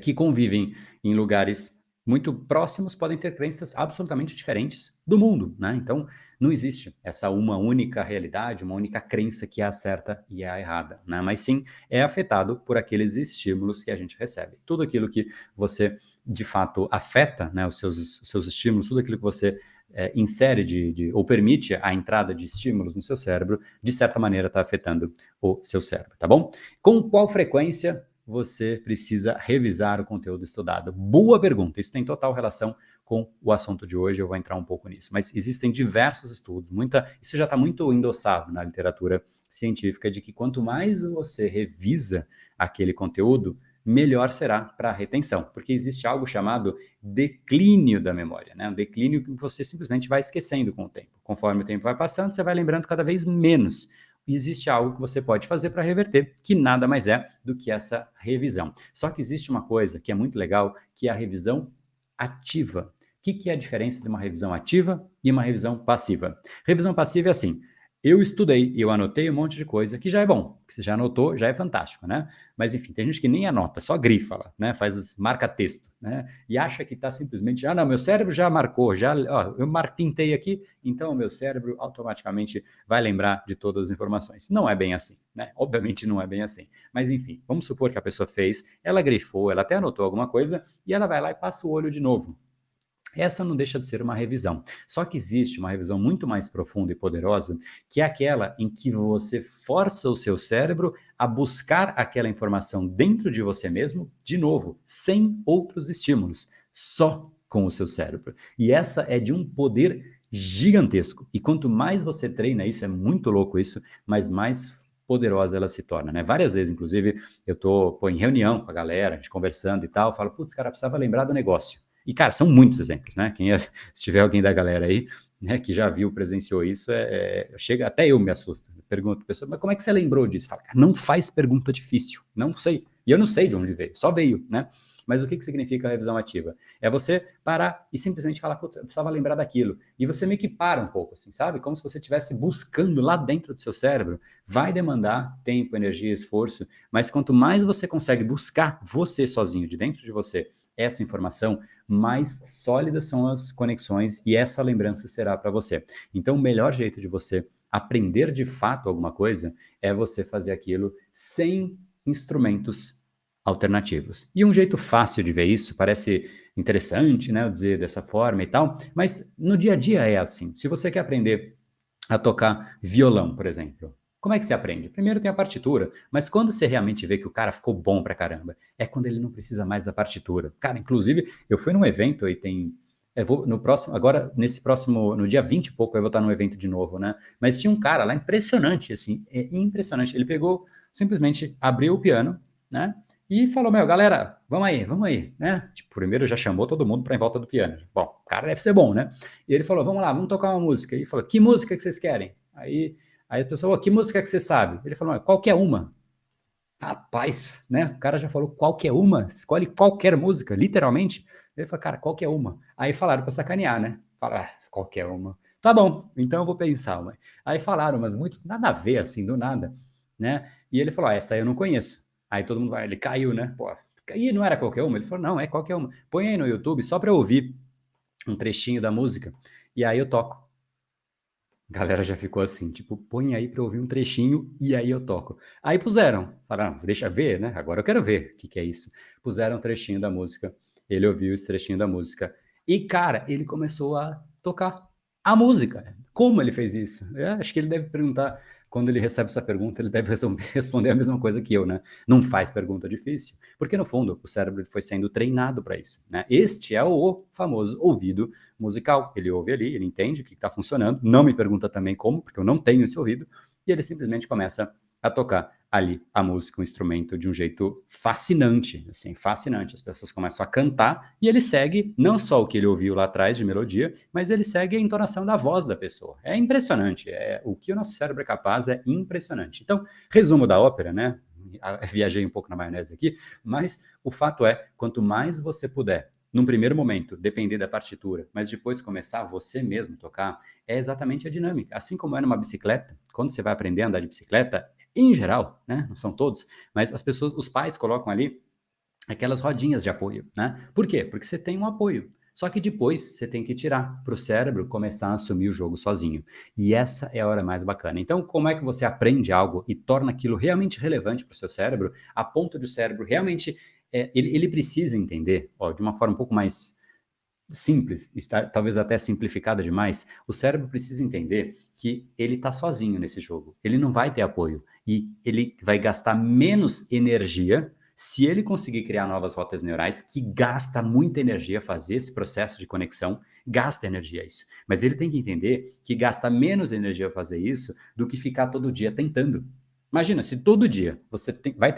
que convivem em lugares muito próximos podem ter crenças absolutamente diferentes do mundo, né? Então, não existe essa uma única realidade, uma única crença que é a certa e é a errada, né? Mas sim é afetado por aqueles estímulos que a gente recebe. Tudo aquilo que você, de fato, afeta, né, os seus estímulos, tudo aquilo que você insere ou permite a entrada de estímulos no seu cérebro, de certa maneira está afetando o seu cérebro, tá bom? Com qual frequência você precisa revisar o conteúdo estudado? Boa pergunta. Isso tem total relação com o assunto de hoje. Eu vou entrar um pouco nisso. Mas existem diversos estudos. Isso já está muito endossado na literatura científica de que quanto mais você revisa aquele conteúdo, melhor será para a retenção, porque existe algo chamado declínio da memória, né? Um declínio que você simplesmente vai esquecendo com o tempo. Conforme o tempo vai passando, você vai lembrando cada vez menos. Existe algo que você pode fazer para reverter, que nada mais é do que essa revisão. Só que existe uma coisa que é muito legal, que é a revisão ativa. O que é a diferença de uma revisão ativa e uma revisão passiva? Revisão passiva é assim: eu estudei e eu anotei um monte de coisa que já é bom. Que você já anotou, já é fantástico, né? Mas enfim, tem gente que nem anota, só grifa lá, né? Marca texto, né? E acha que está simplesmente, não, meu cérebro já marcou, eu pintei aqui, então o meu cérebro automaticamente vai lembrar de todas as informações. Não é bem assim, né? Obviamente não é bem assim. Mas enfim, vamos supor que a pessoa fez, ela grifou, ela até anotou alguma coisa e ela vai lá e passa o olho de novo. Essa não deixa de ser uma revisão. Só que existe uma revisão muito mais profunda e poderosa, que é aquela em que você força o seu cérebro a buscar aquela informação dentro de você mesmo, de novo, sem outros estímulos, só com o seu cérebro. E essa é de um poder gigantesco. E quanto mais você treina isso, é muito louco isso, mas mais poderosa ela se torna, né? Várias vezes, inclusive, eu tô, pô, em reunião com a galera, a gente conversando e tal, eu falo, putz, cara, precisava lembrar do negócio. E, cara, são muitos exemplos, né? Se tiver alguém da galera aí, né, que já viu, presenciou isso, chega, até eu me assusto. Eu pergunto a pessoa, mas como é que você lembrou disso? Fala, cara, não faz pergunta difícil, não sei. E eu não sei de onde veio, só veio, né? Mas o que significa a revisão ativa? É você parar e simplesmente falar, putz, eu precisava lembrar daquilo. E você meio que para um pouco, assim, sabe? Como se você estivesse buscando lá dentro do seu cérebro. Vai demandar tempo, energia, esforço, mas quanto mais você consegue buscar você sozinho, de dentro de você, essa informação, mais sólidas são as conexões e essa lembrança será para você. Então, o melhor jeito de você aprender de fato alguma coisa é você fazer aquilo sem instrumentos alternativos. E um jeito fácil de ver isso, parece interessante, né, eu dizer dessa forma e tal, mas no dia a dia é assim. Se você quer aprender a tocar violão, por exemplo, como é que você aprende? Primeiro tem a partitura, mas quando você realmente vê que o cara ficou bom pra caramba, é quando ele não precisa mais da partitura. Cara, inclusive, eu fui num evento e tem. Eu vou no próximo, agora, nesse próximo, no dia 20 e pouco, eu vou estar num evento de novo, né? Mas tinha um cara lá impressionante, assim, impressionante. Ele pegou, simplesmente abriu o piano, né? E falou: Meu, galera, vamos aí, né? Tipo, primeiro já chamou todo mundo para em volta do piano. Bom, o cara deve ser bom, né? E ele falou: Vamos lá, vamos tocar uma música. E ele falou: Que música que vocês querem? Aí a pessoa: Que música que você sabe? Ele falou: Qualquer uma. Rapaz, né? O cara já falou qualquer uma, escolhe qualquer música, literalmente. Ele falou: Cara, qualquer uma. Aí falaram para sacanear, né? Falaram: Qualquer uma. Tá bom, então eu vou pensar, mãe. Aí falaram, mas muito nada a ver, assim, do nada, né? E ele falou: Essa aí eu não conheço. Aí todo mundo vai, ele caiu, né? Pô, e não era qualquer uma? Ele falou: Não, é qualquer uma. Põe aí no YouTube só para eu ouvir um trechinho da música. E aí eu toco. A galera já ficou assim, tipo, põe aí pra eu ouvir um trechinho e aí eu toco. Aí puseram, falaram, deixa ver, né? Agora eu quero ver o que é isso. Puseram um trechinho da música, ele ouviu esse trechinho da música. E, cara, ele começou a tocar a música. Como ele fez isso? Eu acho que ele deve perguntar, quando ele recebe essa pergunta, ele deve responder a mesma coisa que eu, né? Não faz pergunta difícil. Porque, no fundo, o cérebro foi sendo treinado para isso, né? Este é o famoso ouvido musical. Ele ouve ali, ele entende o que está funcionando, não me pergunta também como, porque eu não tenho esse ouvido, e ele simplesmente começa a tocar ali a música, o instrumento de um jeito fascinante, assim, fascinante. As pessoas começam a cantar e ele segue não só o que ele ouviu lá atrás de melodia, mas ele segue a entonação da voz da pessoa. É impressionante, o que o nosso cérebro é capaz é impressionante. Então, resumo da ópera, né? Viajei um pouco na maionese aqui, mas o fato é, quanto mais você puder num primeiro momento, depender da partitura, mas depois começar você mesmo tocar, é exatamente a dinâmica. Assim como é numa bicicleta, quando você vai aprender a andar de bicicleta, em geral, né, não são todos, mas as pessoas, os pais colocam ali aquelas rodinhas de apoio, né? Por quê? Porque você tem um apoio. Só que depois você tem que tirar para o cérebro começar a assumir o jogo sozinho. E essa é a hora mais bacana. Então, como é que você aprende algo e torna aquilo realmente relevante para o seu cérebro, a ponto de o cérebro realmente ele precisa entender, ó, de uma forma um pouco mais simples, talvez até simplificada demais, o cérebro precisa entender que ele está sozinho nesse jogo. Ele não vai ter apoio e ele vai gastar menos energia se ele conseguir criar novas rotas neurais, que gasta muita energia fazer esse processo de conexão, gasta energia isso. Mas ele tem que entender que gasta menos energia fazer isso do que ficar todo dia tentando. Imagina, se todo dia você vai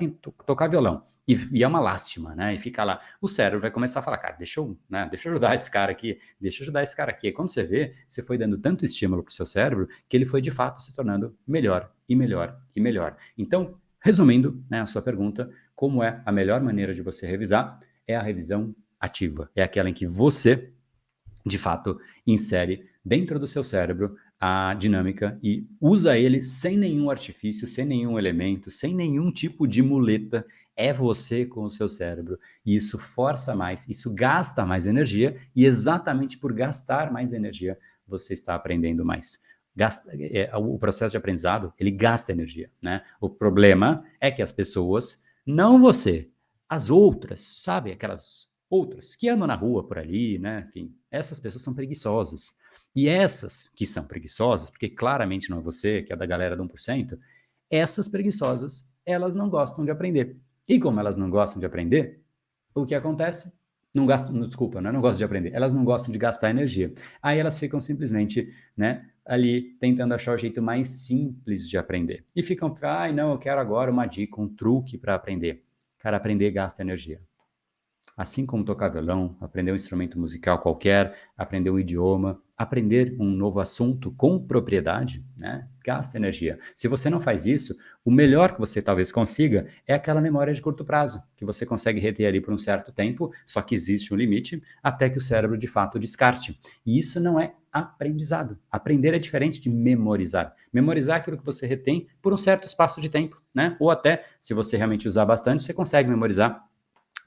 tocar violão e é uma lástima, né? E fica lá, o cérebro vai começar a falar, cara, deixa eu ajudar esse cara aqui, deixa eu ajudar esse cara aqui. E quando você vê, você foi dando tanto estímulo para o seu cérebro que ele foi de fato se tornando melhor e melhor e melhor. Então, resumindo, né, a sua pergunta, como é a melhor maneira de você revisar? É a revisão ativa. É aquela em que você de fato, insere dentro do seu cérebro a dinâmica e usa ele sem nenhum artifício, sem nenhum elemento, sem nenhum tipo de muleta. É você com o seu cérebro. E isso força mais, isso gasta mais energia, e exatamente por gastar mais energia, você está aprendendo mais. O processo de aprendizado, ele gasta energia, né? O problema é que as pessoas, não você, as outras, sabe? Aquelas outras que andam na rua por ali, né? Enfim, essas pessoas são preguiçosas. E essas que são preguiçosas, porque claramente não é você, que é da galera do 1%, essas preguiçosas, elas não gostam de aprender. E como elas não gostam de aprender, o que acontece? não gastam, desculpa, não gostam de aprender, elas não gostam de gastar energia. Aí elas ficam simplesmente, né, ali tentando achar o jeito mais simples de aprender. E ficam, ai, não, eu quero agora uma dica, um truque para aprender. Cara, aprender gasta energia. Assim como tocar violão, aprender um instrumento musical qualquer, aprender um idioma, aprender um novo assunto com propriedade, né, gasta energia. Se você não faz isso, o melhor que você talvez consiga é aquela memória de curto prazo, que você consegue reter ali por um certo tempo, só que existe um limite, até que o cérebro de fato descarte. E isso não é aprendizado. Aprender é diferente de memorizar. Memorizar é aquilo que você retém por um certo espaço de tempo, né? Ou até, se você realmente usar bastante, você consegue memorizar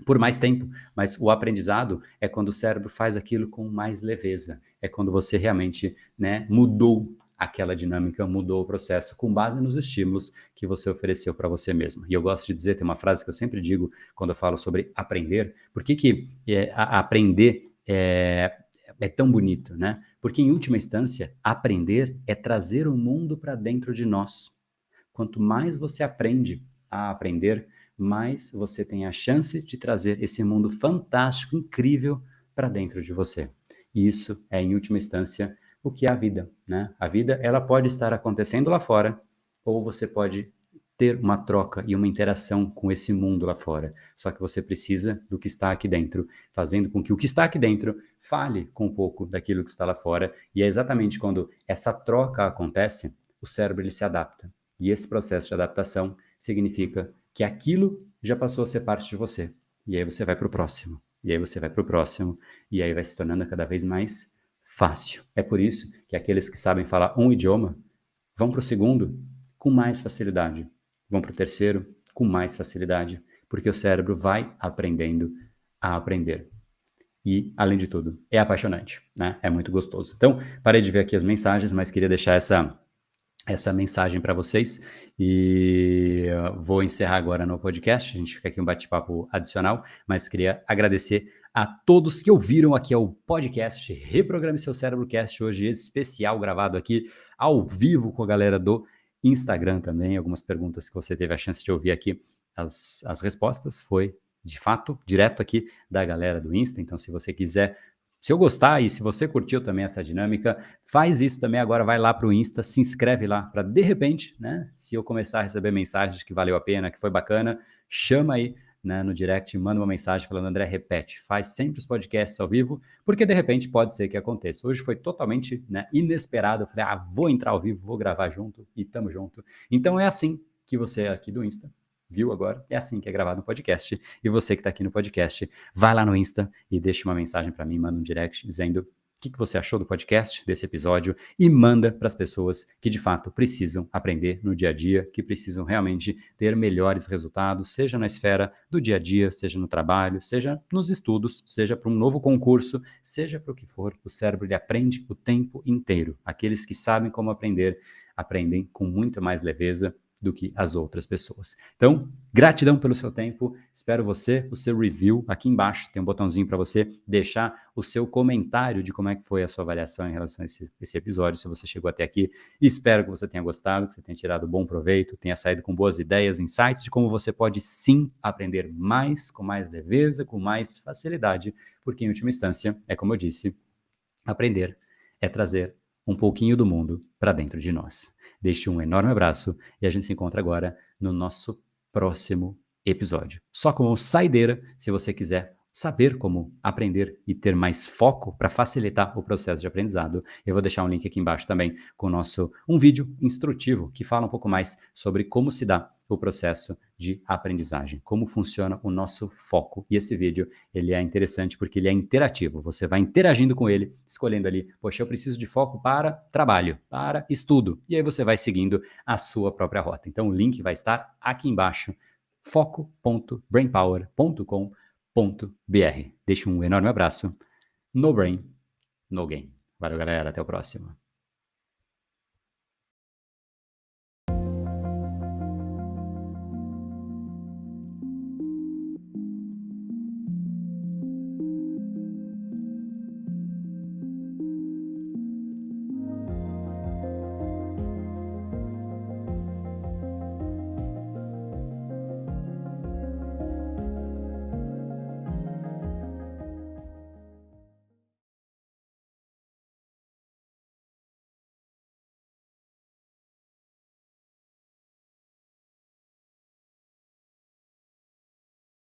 por mais tempo, mas o aprendizado é quando o cérebro faz aquilo com mais leveza, é quando você realmente, né, mudou aquela dinâmica, mudou o processo com base nos estímulos que você ofereceu para você mesmo. E eu gosto de dizer, tem uma frase que eu sempre digo quando eu falo sobre aprender, por que aprender é tão bonito, né? Porque em última instância, aprender é trazer o mundo para dentro de nós. Quanto mais você aprende a aprender, mais você tem a chance de trazer esse mundo fantástico, incrível para dentro de você. E isso é, em última instância, o que é a vida, né? A vida, ela pode estar acontecendo lá fora, ou você pode ter uma troca e uma interação com esse mundo lá fora. Só que você precisa do que está aqui dentro, fazendo com que o que está aqui dentro fale com um pouco daquilo que está lá fora. E é exatamente quando essa troca acontece, o cérebro ele se adapta. E esse processo de adaptação significa que aquilo já passou a ser parte de você. E aí você vai para o próximo. E aí você vai para o próximo. E aí vai se tornando cada vez mais fácil. É por isso que aqueles que sabem falar um idioma vão para o segundo com mais facilidade. Vão para o terceiro com mais facilidade. Porque o cérebro vai aprendendo a aprender. E, além de tudo, é apaixonante, né? É muito gostoso. Então, parei de ver aqui as mensagens, mas queria deixar essa mensagem para vocês e vou encerrar agora no podcast. A gente fica aqui um bate-papo adicional, mas queria agradecer a todos que ouviram aqui o podcast Reprograme Seu Cérebro Cast, hoje especial, gravado aqui ao vivo com a galera do Instagram também. Algumas perguntas que você teve a chance de ouvir aqui, as respostas foi de fato direto aqui da galera do Insta. Então, se você quiser, se eu gostar e se você curtiu também essa dinâmica, faz isso também agora, vai lá para o Insta, se inscreve lá para de repente, né, se eu começar a receber mensagens que valeu a pena, que foi bacana, chama aí, né, no direct, manda uma mensagem falando, André, repete, faz sempre os podcasts ao vivo, porque de repente pode ser que aconteça. Hoje foi totalmente, né, inesperado, eu falei, vou entrar ao vivo, vou gravar junto e tamo junto. Então é assim que você aqui do Insta viu agora, é assim que é gravado no podcast. E você que está aqui no podcast, vai lá no Insta e deixa uma mensagem para mim, manda um direct dizendo o que você achou do podcast, desse episódio, e manda para as pessoas que de fato precisam aprender no dia a dia, que precisam realmente ter melhores resultados, seja na esfera do dia a dia, seja no trabalho, seja nos estudos, seja para um novo concurso, seja para o que for. O cérebro ele aprende o tempo inteiro. Aqueles que sabem como aprender, aprendem com muita mais leveza do que as outras pessoas. Então, gratidão pelo seu tempo. Espero você, o seu review. Aqui embaixo tem um botãozinho para você deixar o seu comentário de como é que foi a sua avaliação em relação a esse episódio, se você chegou até aqui. Espero que você tenha gostado, que você tenha tirado bom proveito, tenha saído com boas ideias, insights de como você pode sim aprender mais, com mais leveza, com mais facilidade, porque em última instância, é como eu disse, aprender é trazer um pouquinho do mundo para dentro de nós. Deixe um enorme abraço e a gente se encontra agora no nosso próximo episódio. Só como saideira, se você quiser saber como aprender e ter mais foco para facilitar o processo de aprendizado, eu vou deixar um link aqui embaixo também com um vídeo instrutivo que fala um pouco mais sobre como se dá o processo de aprendizagem, como funciona o nosso foco. E esse vídeo, ele é interessante porque ele é interativo. Você vai interagindo com ele, escolhendo ali, poxa, eu preciso de foco para trabalho, para estudo. E aí você vai seguindo a sua própria rota. Então o link vai estar aqui embaixo, foco.brainpower.com.br. Deixe um enorme abraço. No brain, no game. Valeu, galera. Até o próximo.